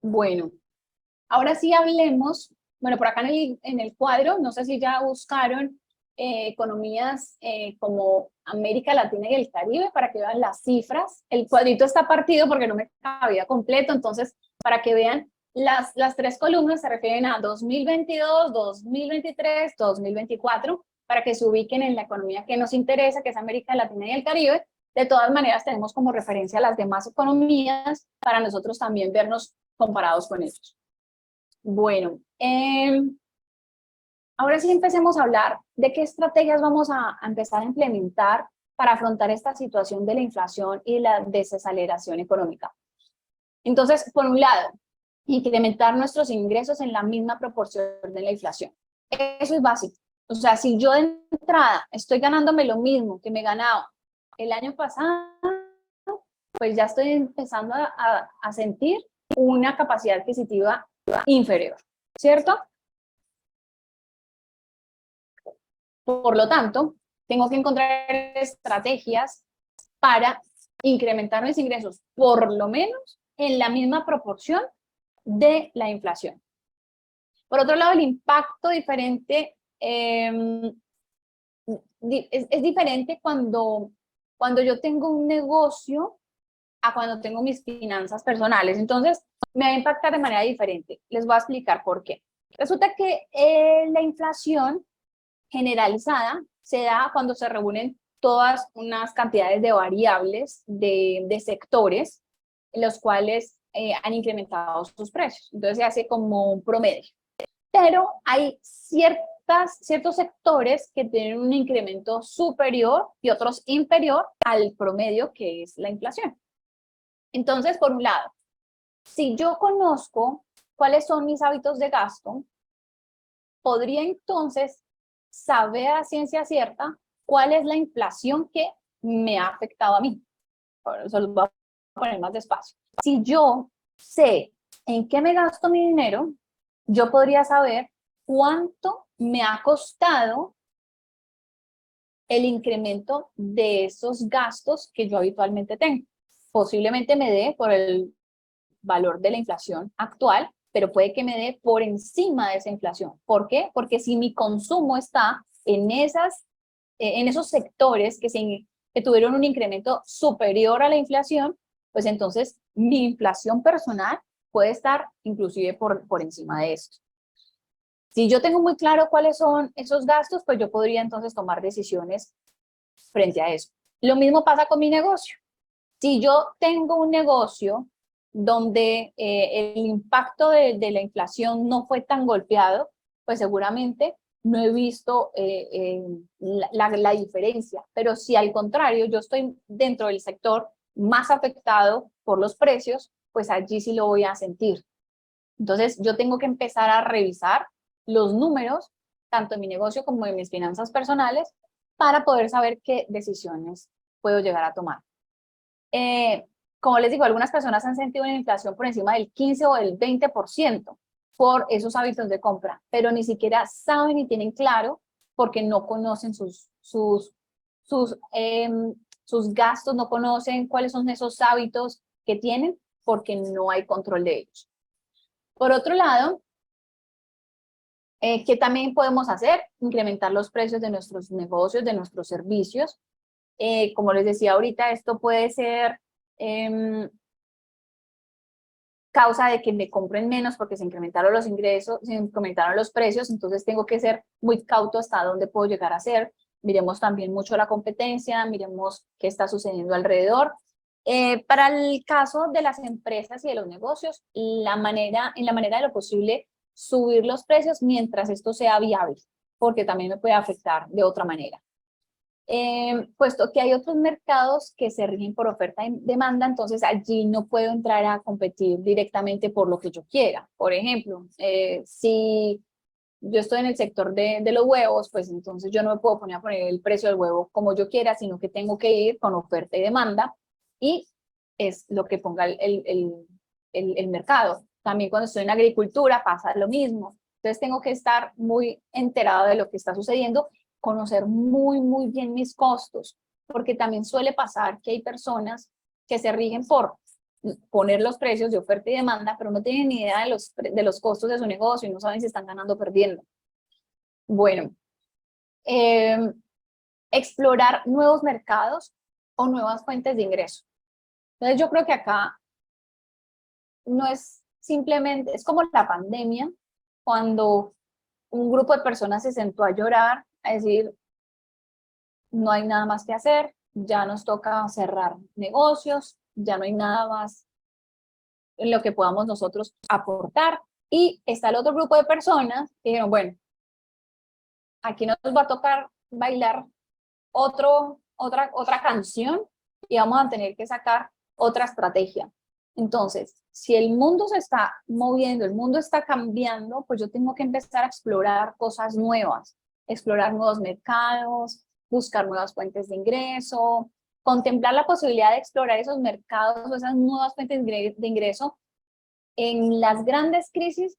Bueno, ahora sí hablemos, bueno, por acá en el cuadro, no sé si ya buscaron economías como América Latina y el Caribe para que vean las cifras. El cuadrito está partido porque no me cabía completo, entonces para que vean las tres columnas se refieren a 2022, 2023, 2024, para que se ubiquen en la economía que nos interesa, que es América Latina y el Caribe. De todas maneras, tenemos como referencia a las demás economías para nosotros también vernos comparados con ellos. Bueno, ahora sí empecemos a hablar de qué estrategias vamos a empezar a implementar para afrontar esta situación de la inflación y la desaceleración económica. Entonces, por un lado, incrementar nuestros ingresos en la misma proporción de la inflación. Eso es básico. O sea, si yo de entrada estoy ganándome lo mismo que me ganaba el año pasado, pues ya estoy empezando a sentir una capacidad adquisitiva inferior, ¿cierto? Por lo tanto, tengo que encontrar estrategias para incrementar mis ingresos, por lo menos en la misma proporción de la inflación. Por otro lado, el impacto diferente es diferente cuando yo tengo un negocio a cuando tengo mis finanzas personales. Entonces, me va a impactar de manera diferente. Les voy a explicar por qué. Resulta que la inflación generalizada se da cuando se reúnen todas unas cantidades de variables de sectores en los cuales han incrementado sus precios. Entonces se hace como un promedio. Pero hay ciertos sectores que tienen un incremento superior y otros inferior al promedio que es la inflación. Entonces, por un lado, si yo conozco cuáles son mis hábitos de gasto, podría entonces saber a ciencia cierta cuál es la inflación que me ha afectado a mí. Por eso los voy a poner más despacio. Si yo sé en qué me gasto mi dinero, yo podría saber cuánto me ha costado el incremento de esos gastos que yo habitualmente tengo. Posiblemente me dé por el valor de la inflación actual, pero puede que me dé por encima de esa inflación. ¿Por qué? Porque si mi consumo está en esos sectores que tuvieron un incremento superior a la inflación, pues entonces mi inflación personal puede estar inclusive por encima de esto. Si yo tengo muy claro cuáles son esos gastos, pues yo podría entonces tomar decisiones frente a eso. Lo mismo pasa con mi negocio. Si yo tengo un negocio donde el impacto de la inflación no fue tan golpeado, pues seguramente no he visto la diferencia. Pero si al contrario yo estoy dentro del sector más afectado por los precios, pues allí sí lo voy a sentir. Entonces yo tengo que empezar a revisar los números, tanto en mi negocio como en mis finanzas personales, para poder saber qué decisiones puedo llegar a tomar. Como les digo, algunas personas han sentido una inflación por encima del 15 o del 20% por esos hábitos de compra, pero ni siquiera saben ni tienen claro porque no conocen sus gastos, no conocen cuáles son esos hábitos que tienen porque no hay control de ellos. Por otro lado, ¿qué también podemos hacer? Incrementar los precios de nuestros negocios, de nuestros servicios. Como les decía ahorita, esto puede ser causa de que me compren menos porque se incrementaron los ingresos, se incrementaron los precios, entonces tengo que ser muy cauto hasta dónde puedo llegar a ser. Miremos también mucho la competencia, miremos qué está sucediendo alrededor. Para el caso de las empresas y de los negocios, en la manera de lo posible, subir los precios mientras esto sea viable, porque también me puede afectar de otra manera. Puesto que hay otros mercados que se rigen por oferta y demanda, entonces allí no puedo entrar a competir directamente por lo que yo quiera. Por ejemplo, si yo estoy en el sector de los huevos, pues entonces yo no me puedo poner a poner el precio del huevo como yo quiera, sino que tengo que ir con oferta y demanda y es lo que ponga el mercado. También cuando estoy en agricultura pasa lo mismo. Entonces tengo que estar muy enterado de lo que está sucediendo, conocer muy bien mis costos, porque también suele pasar que hay personas que se rigen por poner los precios de oferta y demanda, pero no tienen ni idea de los costos de su negocio y no saben si están ganando o perdiendo. Bueno, explorar nuevos mercados o nuevas fuentes de ingreso. Entonces yo creo que acá no es simplemente, es como la pandemia, cuando un grupo de personas se sentó a llorar, a decir, no hay nada más que hacer, ya nos toca cerrar negocios, ya no hay nada más en lo que podamos nosotros aportar. Y está el otro grupo de personas que dijeron, bueno, aquí nos va a tocar bailar otra canción y vamos a tener que sacar otra estrategia. Entonces, si el mundo se está moviendo, el mundo está cambiando, pues yo tengo que empezar a explorar cosas nuevas, explorar nuevos mercados, buscar nuevas fuentes de ingreso, contemplar la posibilidad de explorar esos mercados o esas nuevas fuentes de ingreso. En las grandes crisis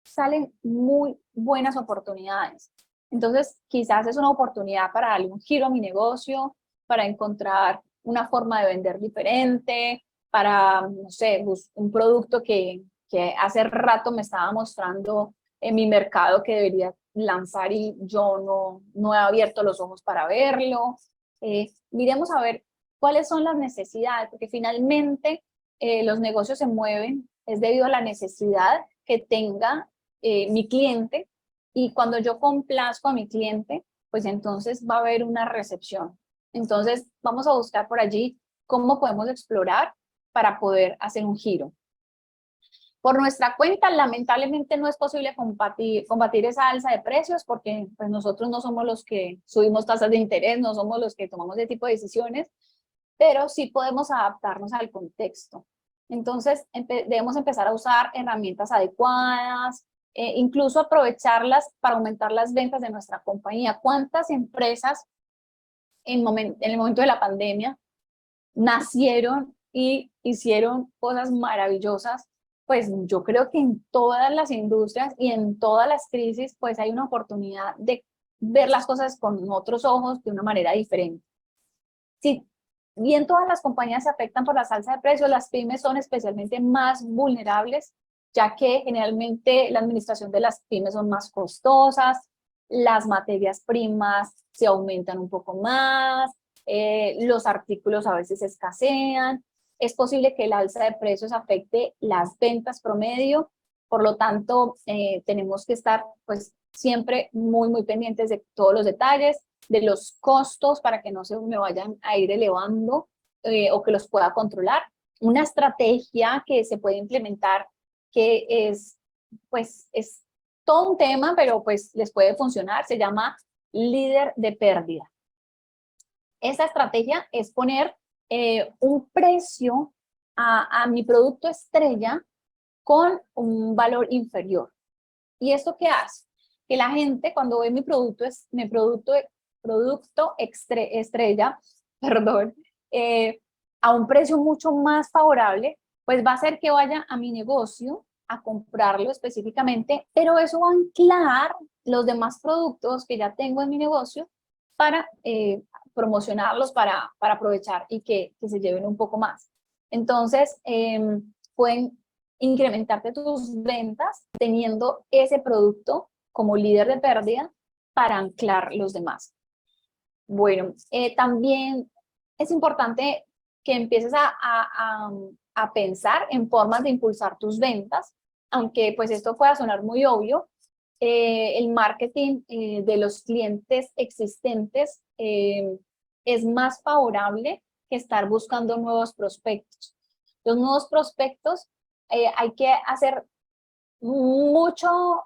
salen muy buenas oportunidades. Entonces, quizás es una oportunidad para darle un giro a mi negocio, para encontrar una forma de vender diferente, para, no sé, un producto que hace rato me estaba mostrando en mi mercado que debería lanzar y yo no he abierto los ojos para verlo. Miremos a ver cuáles son las necesidades, porque finalmente los negocios se mueven, es debido a la necesidad que tenga mi cliente, y cuando yo complazco a mi cliente, pues entonces va a haber una recepción. Entonces vamos a buscar por allí cómo podemos explorar para poder hacer un giro. Por nuestra cuenta, lamentablemente no es posible combatir esa alza de precios porque pues, nosotros no somos los que subimos tasas de interés, no somos los que tomamos ese tipo de decisiones, pero sí podemos adaptarnos al contexto. Entonces, debemos empezar a usar herramientas adecuadas, incluso aprovecharlas para aumentar las ventas de nuestra compañía. ¿Cuántas empresas en el momento de la pandemia nacieron y hicieron cosas maravillosas? Pues yo creo que en todas las industrias y en todas las crisis, pues hay una oportunidad de ver las cosas con otros ojos de una manera diferente. Si bien todas las compañías se afectan por la alza de precios, las pymes son especialmente más vulnerables, ya que generalmente la administración de las pymes son más costosas, las materias primas se aumentan un poco más, los artículos a veces escasean, es posible que el alza de precios afecte las ventas promedio, por lo tanto tenemos que estar pues siempre muy pendientes de todos los detalles, de los costos para que no se me vayan a ir elevando o que los pueda controlar. Una estrategia que se puede implementar que es, pues, es todo un tema, pero pues les puede funcionar, se llama líder de pérdida. Esa estrategia es poner un precio a mi producto estrella con un valor inferior. ¿Y esto qué hace? Que la gente cuando ve mi producto estrella, perdón, a un precio mucho más favorable, pues va a hacer que vaya a mi negocio a comprarlo específicamente, pero eso va a anclar los demás productos que ya tengo en mi negocio para promocionarlos, para aprovechar y que se lleven un poco más. Entonces, pueden incrementarte tus ventas teniendo ese producto como líder de pérdida para anclar los demás. Bueno, también es importante que empieces a pensar en formas de impulsar tus ventas, aunque pues esto pueda sonar muy obvio. El marketing de los clientes existentes es más favorable que estar buscando nuevos prospectos. Los nuevos prospectos hay que hacer mucho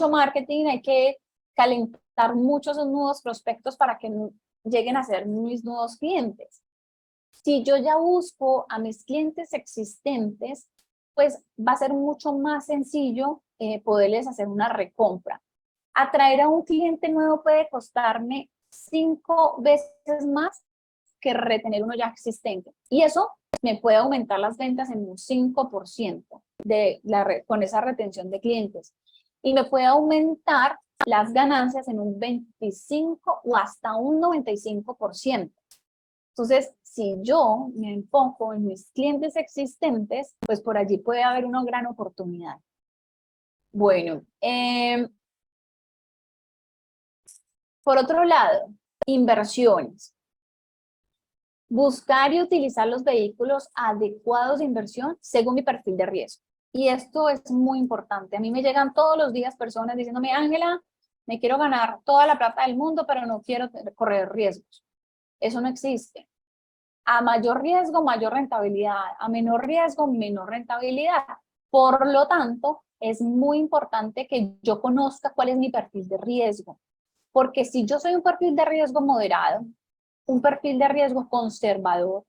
marketing, hay que calentar muchos nuevos prospectos para que lleguen a ser mis nuevos clientes. Si yo ya busco a mis clientes existentes, pues va a ser mucho más sencillo poderles hacer una recompra. Atraer a un cliente nuevo puede costarme 5 veces más que retener uno ya existente. Y eso me puede aumentar las ventas en un 5% con esa retención de clientes. Y me puede aumentar las ganancias en un 25 o hasta un 95%. Entonces, si yo me enfoco en mis clientes existentes, pues por allí puede haber una gran oportunidad. Bueno, por otro lado, inversiones. Buscar y utilizar los vehículos adecuados de inversión según mi perfil de riesgo. Y esto es muy importante. A mí me llegan todos los días personas diciéndome, Ángela, me quiero ganar toda la plata del mundo, pero no quiero correr riesgos. Eso no existe. A mayor riesgo, mayor rentabilidad. A menor riesgo, menor rentabilidad. Por lo tanto, es muy importante que yo conozca cuál es mi perfil de riesgo. Porque si yo soy un perfil de riesgo moderado, un perfil de riesgo conservador,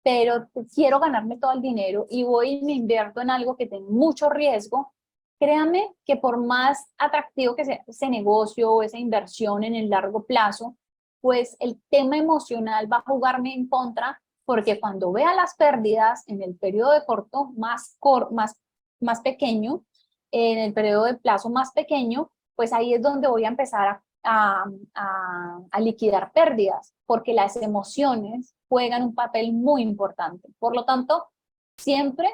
pero quiero ganarme todo el dinero y voy y me invierto en algo que tenga mucho riesgo, créame que por más atractivo que sea ese negocio o esa inversión en el largo plazo, pues el tema emocional va a jugarme en contra, porque cuando vea las pérdidas en el periodo de corto más pequeño, en el periodo de plazo más pequeño, pues ahí es donde voy a empezar a liquidar pérdidas, porque las emociones juegan un papel muy importante. Por lo tanto, siempre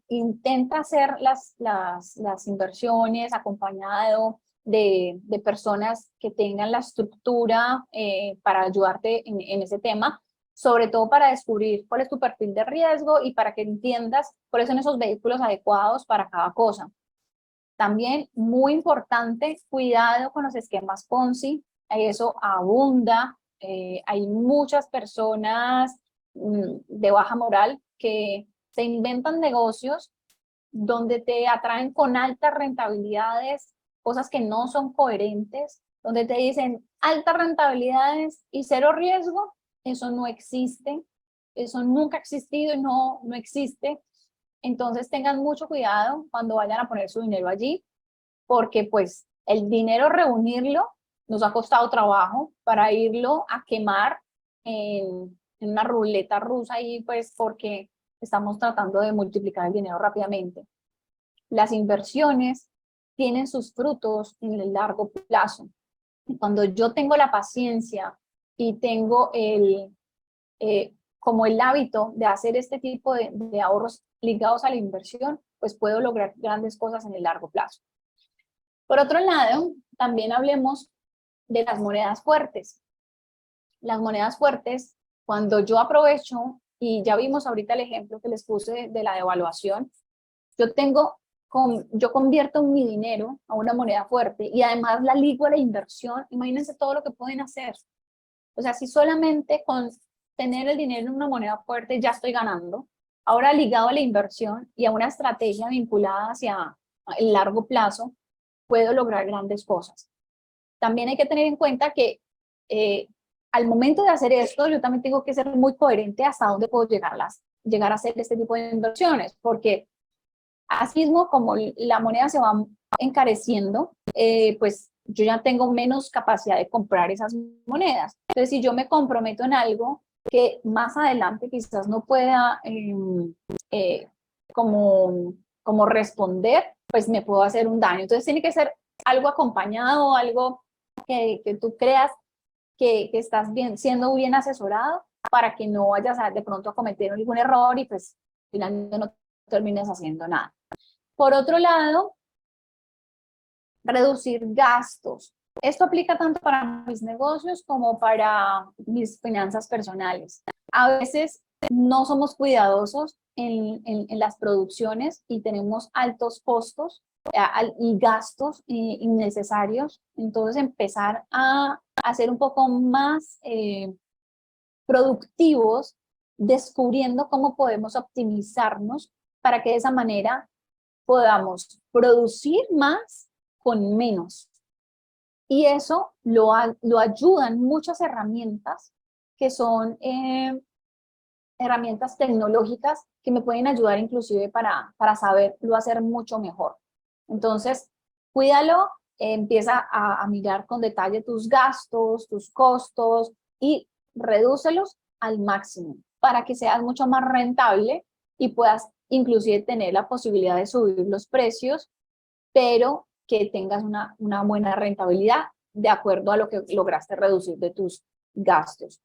intenta hacer las inversiones acompañado de personas que tengan la estructura para ayudarte en ese tema, sobre todo para descubrir cuál es tu perfil de riesgo y para que entiendas cuáles son esos vehículos adecuados para cada cosa. También muy importante, cuidado con los esquemas Ponzi, eso abunda, hay muchas personas de baja moral que se inventan negocios donde te atraen con altas rentabilidades, cosas que no son coherentes, donde te dicen altas rentabilidades y cero riesgo. Eso no existe, eso nunca ha existido y no existe. Entonces tengan mucho cuidado cuando vayan a poner su dinero allí, porque pues el dinero reunirlo nos ha costado trabajo para irlo a quemar en una ruleta rusa y pues porque estamos tratando de multiplicar el dinero rápidamente. Las inversiones tienen sus frutos en el largo plazo. Cuando yo tengo la paciencia y tengo como el hábito de hacer este tipo de ahorros ligados a la inversión, pues puedo lograr grandes cosas en el largo plazo. Por otro lado, también hablemos de las monedas fuertes. Las monedas fuertes, cuando yo aprovecho, y ya vimos ahorita el ejemplo que les puse de la devaluación, yo convierto mi dinero a una moneda fuerte y además la ligo a la inversión. Imagínense todo lo que pueden hacer. O sea, si solamente con tener el dinero en una moneda fuerte ya estoy ganando, ahora ligado a la inversión y a una estrategia vinculada hacia el largo plazo, puedo lograr grandes cosas. También hay que tener en cuenta que al momento de hacer esto, yo también tengo que ser muy coherente hasta dónde puedo llegar a hacer este tipo de inversiones, porque así mismo como la moneda se va encareciendo, pues yo ya tengo menos capacidad de comprar esas monedas. Entonces, si yo me comprometo en algo que más adelante quizás no pueda eh, como responder, pues me puedo hacer un daño. Entonces, tiene que ser algo acompañado, algo que tú creas que estás siendo bien asesorado para que no vayas de pronto a cometer ningún error y pues finalmente no termines haciendo nada. Por otro lado, reducir gastos. Esto aplica tanto para mis negocios como para mis finanzas personales. A veces no somos cuidadosos en las producciones y tenemos altos costos y gastos innecesarios. Entonces empezar a hacer un poco más productivos, descubriendo cómo podemos optimizarnos para que de esa manera podamos producir más con menos. Y eso lo ayudan muchas herramientas que son herramientas tecnológicas que me pueden ayudar inclusive para saberlo hacer mucho mejor. Entonces, cuídalo, empieza a mirar con detalle tus gastos, tus costos y redúcelos al máximo para que seas mucho más rentable y puedas inclusive tener la posibilidad de subir los precios, pero que tengas una buena rentabilidad de acuerdo a lo que lograste reducir de tus gastos.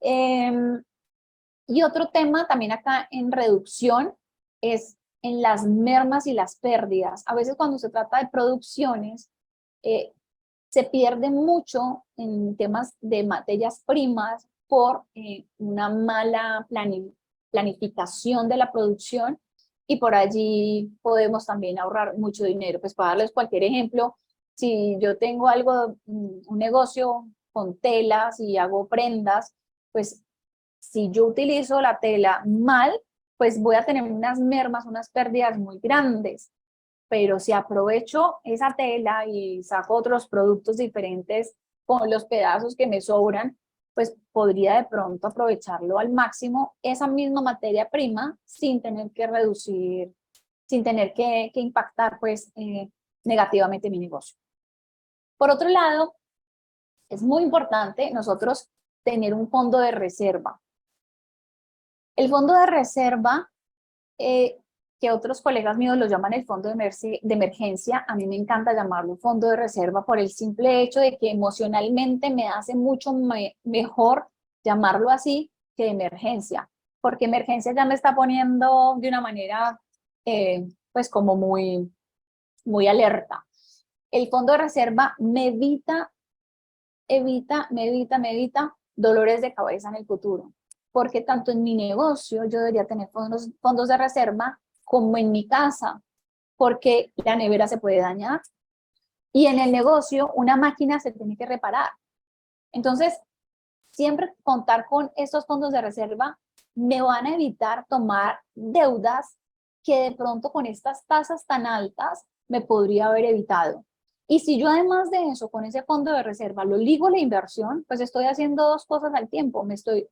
Y otro tema también acá en reducción es en las mermas y las pérdidas. A veces cuando se trata de producciones, se pierde mucho en temas de materias primas por una mala planificación de la producción y por allí podemos también ahorrar mucho dinero. Pues para darles cualquier ejemplo, si yo tengo un negocio con telas y hago prendas, pues si yo utilizo la tela mal, pues voy a tener unas mermas, unas pérdidas muy grandes. Pero si aprovecho esa tela y saco otros productos diferentes con los pedazos que me sobran, pues podría de pronto aprovecharlo al máximo esa misma materia prima sin tener que reducir, sin tener que impactar pues negativamente mi negocio. Por otro lado, es muy importante nosotros tener un fondo de reserva. El fondo de reserva, que otros colegas míos lo llaman el fondo de emergencia, a mí me encanta llamarlo fondo de reserva por el simple hecho de que emocionalmente me hace mucho mejor llamarlo así que emergencia, porque emergencia ya me está poniendo de una manera pues como muy alerta. El fondo de reserva me evita dolores de cabeza en el futuro, porque tanto en mi negocio yo debería tener fondos de reserva como en mi casa. porque la nevera se puede dañar y en el negocio una máquina se tiene que reparar. Entonces, siempre contar con estos fondos de reserva me van a evitar tomar deudas que de pronto con estas tasas tan altas me podría haber evitado. Y si yo además de eso, con ese fondo de reserva, lo ligo a la inversión, pues estoy haciendo dos cosas al tiempo. Me estoy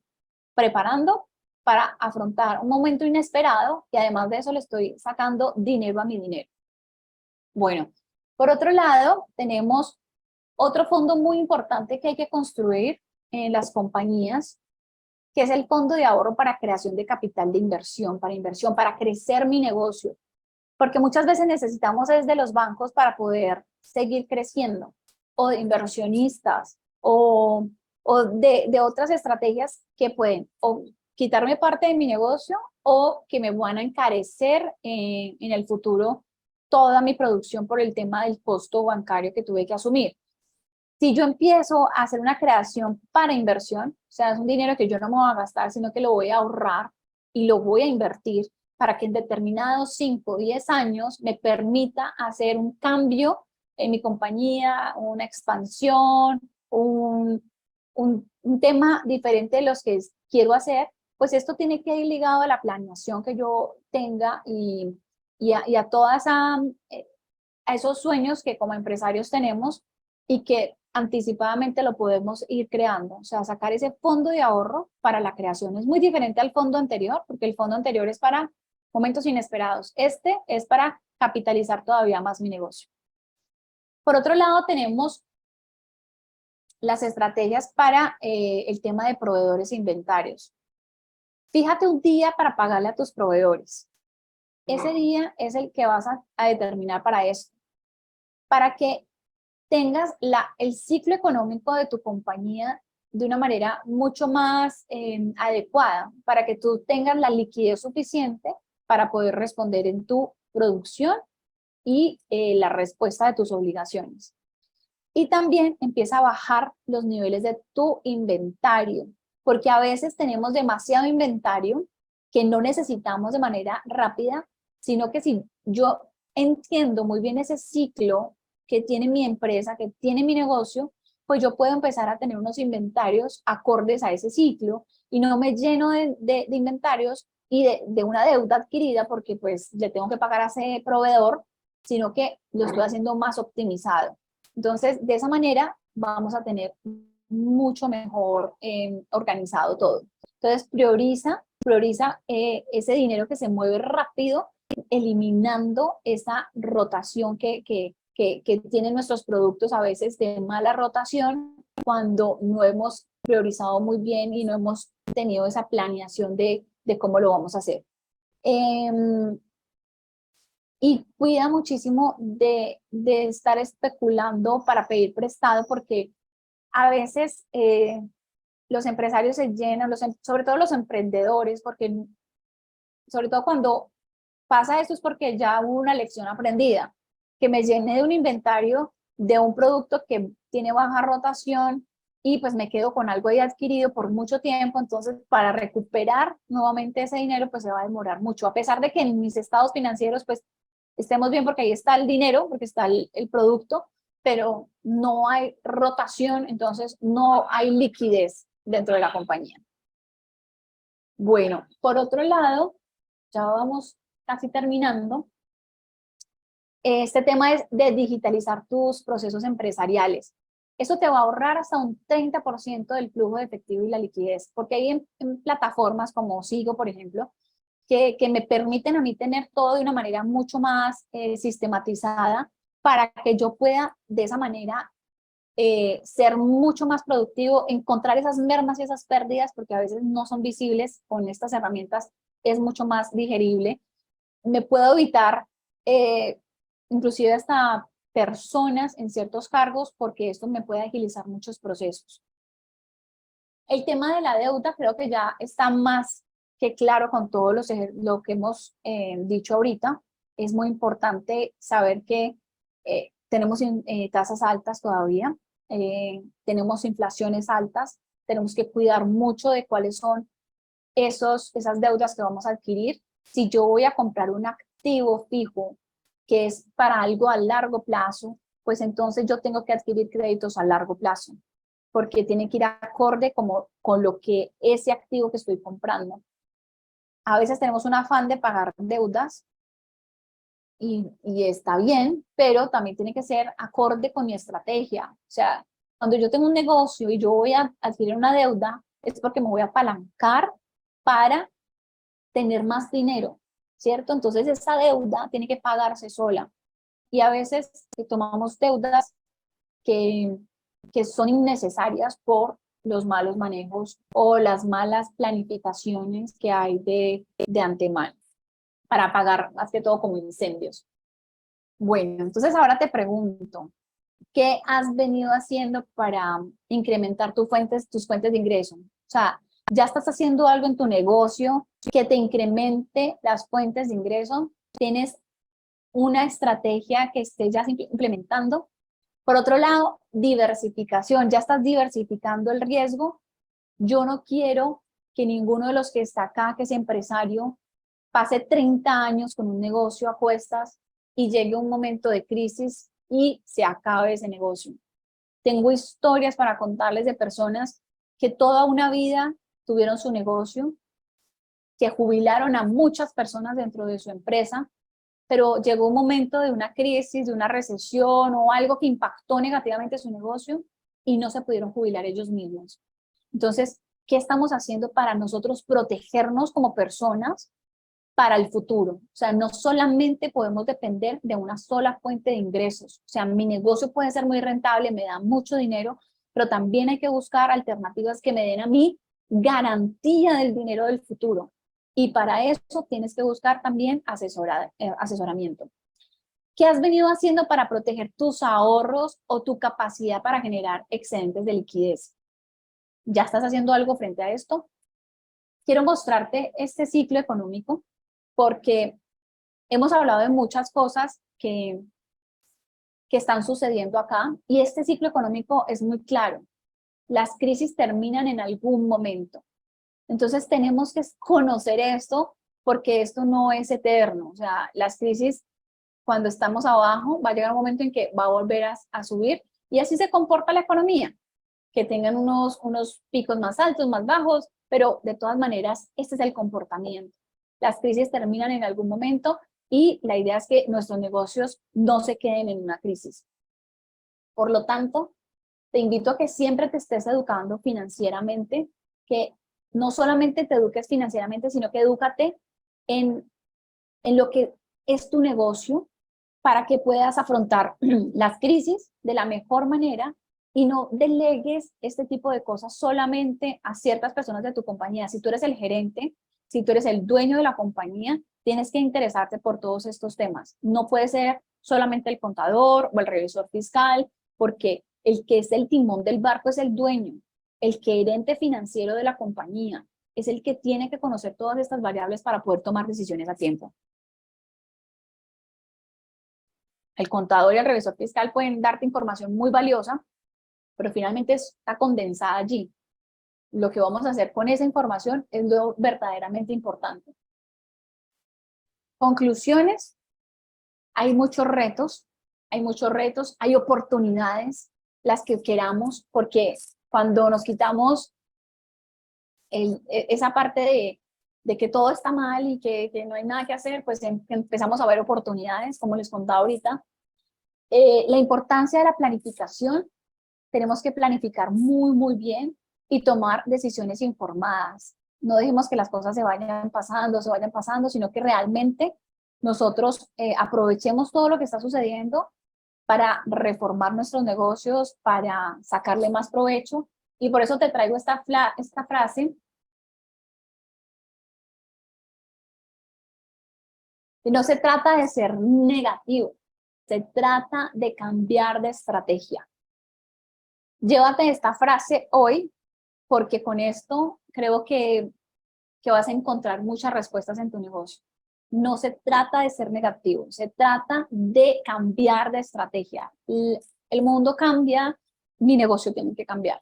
preparando para afrontar un momento inesperado y además de eso le estoy sacando dinero a mi dinero. Bueno, por otro lado, tenemos otro fondo muy importante que hay que construir en las compañías, que es el fondo de ahorro para creación de capital de inversión, para crecer mi negocio. Porque muchas veces necesitamos desde los bancos para poder seguir creciendo, o de inversionistas, o de otras estrategias que pueden o quitarme parte de mi negocio o que me van a encarecer en el futuro toda mi producción por el tema del costo bancario que tuve que asumir. Si yo empiezo a hacer una creación para inversión, o sea, es un dinero que yo no me voy a gastar, sino que lo voy a ahorrar y lo voy a invertir para que en determinados 5 o 10 años me permita hacer un cambio en mi compañía, una expansión, un tema diferente de los que quiero hacer, pues esto tiene que ir ligado a la planeación que yo tenga y a toda esa, a esos sueños que como empresarios tenemos y que anticipadamente lo podemos ir creando, o sea, sacar ese fondo de ahorro para la creación. Es muy diferente al fondo anterior, porque el fondo anterior es para momentos inesperados. Este es para capitalizar todavía más mi negocio. Por otro lado, tenemos las estrategias para el tema de proveedores e inventarios. Fíjate un día para pagarle a tus proveedores. Ese día es el que vas a determinar para esto, para que tengas el ciclo económico de tu compañía de una manera mucho más adecuada, para que tú tengas la liquidez suficiente para poder responder en tu producción y la respuesta de tus obligaciones. Y también empieza a bajar los niveles de tu inventario, porque a veces tenemos demasiado inventario que no necesitamos de manera rápida, sino que si yo entiendo muy bien ese ciclo que tiene mi empresa, que tiene mi negocio, pues yo puedo empezar a tener unos inventarios acordes a ese ciclo y no me lleno de inventarios y de una deuda adquirida porque pues le tengo que pagar a ese proveedor, sino que lo estoy haciendo más optimizado. Entonces, de esa manera vamos a tener mucho mejor organizado todo. Entonces, prioriza ese dinero que se mueve rápido, eliminando esa rotación que tienen nuestros productos a veces de mala rotación cuando no hemos priorizado muy bien y no hemos tenido esa planeación de cómo lo vamos a hacer. Y cuida muchísimo de estar especulando para pedir prestado, porque a veces los empresarios se llenan, sobre todo los emprendedores, porque sobre todo cuando pasa esto es porque ya hubo una lección aprendida, que me llené de un inventario de un producto que tiene baja rotación y pues me quedo con algo ahí adquirido por mucho tiempo, entonces para recuperar nuevamente ese dinero pues se va a demorar mucho, a pesar de que en mis estados financieros pues estemos bien porque ahí está el dinero, porque está el producto, pero no hay rotación, entonces no hay liquidez dentro de la compañía. Bueno, por otro lado, ya vamos casi terminando. Este tema es de digitalizar tus procesos empresariales. Eso te va a ahorrar hasta un 30% del flujo de efectivo y la liquidez, porque hay en plataformas como Sigo, por ejemplo, que me permiten a mí tener todo de una manera mucho más sistematizada para que yo pueda de esa manera ser mucho más productivo, encontrar esas mermas y esas pérdidas, porque a veces no son visibles con estas herramientas, es mucho más digerible. Me puedo evitar inclusive hasta personas en ciertos cargos porque esto me puede agilizar muchos procesos. El tema de la deuda creo que ya está más que claro con todo lo que hemos dicho ahorita. Es muy importante saber que tenemos tasas altas todavía, tenemos inflaciones altas, tenemos que cuidar mucho de cuáles son esas deudas que vamos a adquirir. Si yo voy a comprar un activo fijo que es para algo a largo plazo, pues entonces yo tengo que adquirir créditos a largo plazo, porque tiene que ir acorde como con lo que ese activo que estoy comprando. A veces tenemos un afán de pagar deudas y está bien, pero también tiene que ser acorde con mi estrategia. O sea, cuando yo tengo un negocio y yo voy a adquirir una deuda, es porque me voy a apalancar para tener más dinero, ¿cierto? Entonces esa deuda tiene que pagarse sola. Y a veces tomamos deudas que, que son innecesarias por los malos manejos o las malas planificaciones que hay de antemano para pagar más que todo como incendios. Bueno, entonces ahora te pregunto, ¿qué has venido haciendo para incrementar tus fuentes de ingreso? O sea, ¿ya estás haciendo algo en tu negocio que te incremente las fuentes de ingreso? ¿Tienes una estrategia que estés ya implementando? Por otro lado, diversificación. ¿Ya estás diversificando el riesgo? Yo no quiero que ninguno de los que está acá, que es empresario, pase 30 años con un negocio a cuestas y llegue un momento de crisis y se acabe ese negocio. Tengo historias para contarles de personas que toda una vida tuvieron su negocio, que jubilaron a muchas personas dentro de su empresa, pero llegó un momento de una crisis, de una recesión o algo que impactó negativamente su negocio y no se pudieron jubilar ellos mismos. Entonces, ¿qué estamos haciendo para nosotros protegernos como personas para el futuro? O sea, no solamente podemos depender de una sola fuente de ingresos. O sea, mi negocio puede ser muy rentable, me da mucho dinero, pero también hay que buscar alternativas que me den a mí garantía del dinero del futuro. Y para eso tienes que buscar también asesoramiento. ¿Qué has venido haciendo para proteger tus ahorros o tu capacidad para generar excedentes de liquidez? ¿Ya estás haciendo algo frente a esto? Quiero mostrarte este ciclo económico porque hemos hablado de muchas cosas que están sucediendo acá y este ciclo económico es muy claro. Las crisis terminan en algún momento. Entonces tenemos que conocer esto porque esto no es eterno. O sea, las crisis cuando estamos abajo va a llegar un momento en que va a volver a subir y así se comporta la economía, que tengan unos picos más altos, más bajos, pero de todas maneras este es el comportamiento. Las crisis terminan en algún momento y la idea es que nuestros negocios no se queden en una crisis. Por lo tanto, te invito a que siempre te estés educando financieramente, que no solamente te eduques financieramente, sino que edúcate en lo que es tu negocio para que puedas afrontar las crisis de la mejor manera y no delegues este tipo de cosas solamente a ciertas personas de tu compañía. Si tú eres el gerente, si tú eres el dueño de la compañía, tienes que interesarte por todos estos temas. No puede ser solamente el contador o el revisor fiscal, porque el que es el timón del barco es el dueño, el gerente financiero de la compañía, es el que tiene que conocer todas estas variables para poder tomar decisiones a tiempo. El contador y el revisor fiscal pueden darte información muy valiosa, pero finalmente está condensada allí. Lo que vamos a hacer con esa información es lo verdaderamente importante. Conclusiones, hay muchos retos, hay oportunidades, las que queramos, porque cuando nos quitamos esa parte de que todo está mal y que no hay nada que hacer, pues empezamos a ver oportunidades, como les contaba ahorita. La importancia de la planificación, tenemos que planificar muy bien y tomar decisiones informadas. No dejemos que las cosas se vayan pasando, sino que realmente nosotros aprovechemos todo lo que está sucediendo para reformar nuestros negocios, para sacarle más provecho. Y por eso te traigo esta frase. Y no se trata de ser negativo, se trata de cambiar de estrategia. Llévate esta frase hoy, porque con esto creo que vas a encontrar muchas respuestas en tu negocio. No se trata de ser negativo, se trata de cambiar de estrategia. El mundo cambia, mi negocio tiene que cambiar.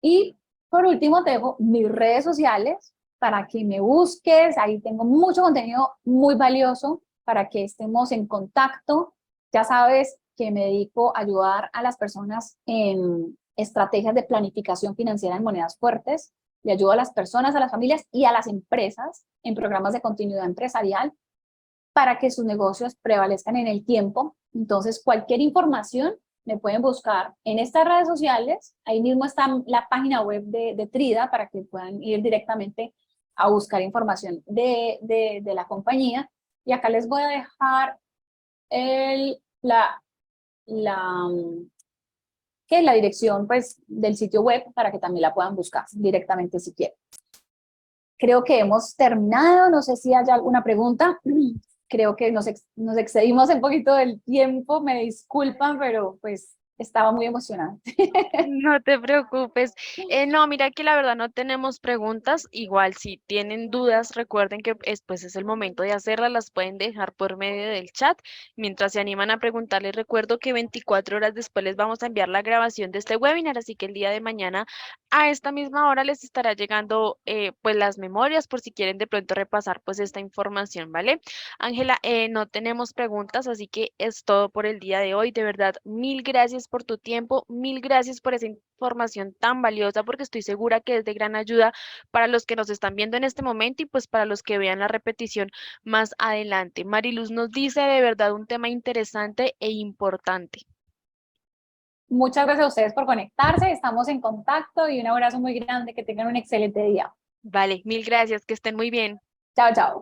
Y por último, te dejo mis redes sociales para que me busques. Ahí tengo mucho contenido muy valioso para que estemos en contacto. Ya sabes que me dedico a ayudar a las personas en estrategias de planificación financiera en monedas fuertes. Le ayudo a las personas, a las familias y a las empresas en programas de continuidad empresarial para que sus negocios prevalezcan en el tiempo. Entonces, cualquier información me pueden buscar en estas redes sociales. Ahí mismo está la página web de Trida para que puedan ir directamente a buscar información de la compañía. Y acá les voy a dejar la, que es la dirección pues, del sitio web para que también la puedan buscar directamente si quieren. Creo que hemos terminado, no sé si hay alguna pregunta. Creo que nos excedimos un poquito del tiempo, me disculpan, pero pues estaba muy emocionada. No te preocupes. No, mira que la verdad no tenemos preguntas. Igual si tienen dudas, recuerden que pues es el momento de hacerlas, las pueden dejar por medio del chat. Mientras se animan a preguntar, les recuerdo que 24 horas después les vamos a enviar la grabación de este webinar, así que el día de mañana a esta misma hora les estará llegando pues las memorias por si quieren de pronto repasar pues esta información, ¿vale? Ángela, no tenemos preguntas, así que es todo por el día de hoy. De verdad, mil gracias por tu tiempo, mil gracias por esa información tan valiosa, porque estoy segura que es de gran ayuda para los que nos están viendo en este momento y pues para los que vean la repetición más adelante. Mariluz nos dice de verdad un tema interesante e importante. Muchas gracias a ustedes por conectarse, estamos en contacto y un abrazo muy grande, que tengan un excelente día. Vale, mil gracias, que estén muy bien. Chao, chao.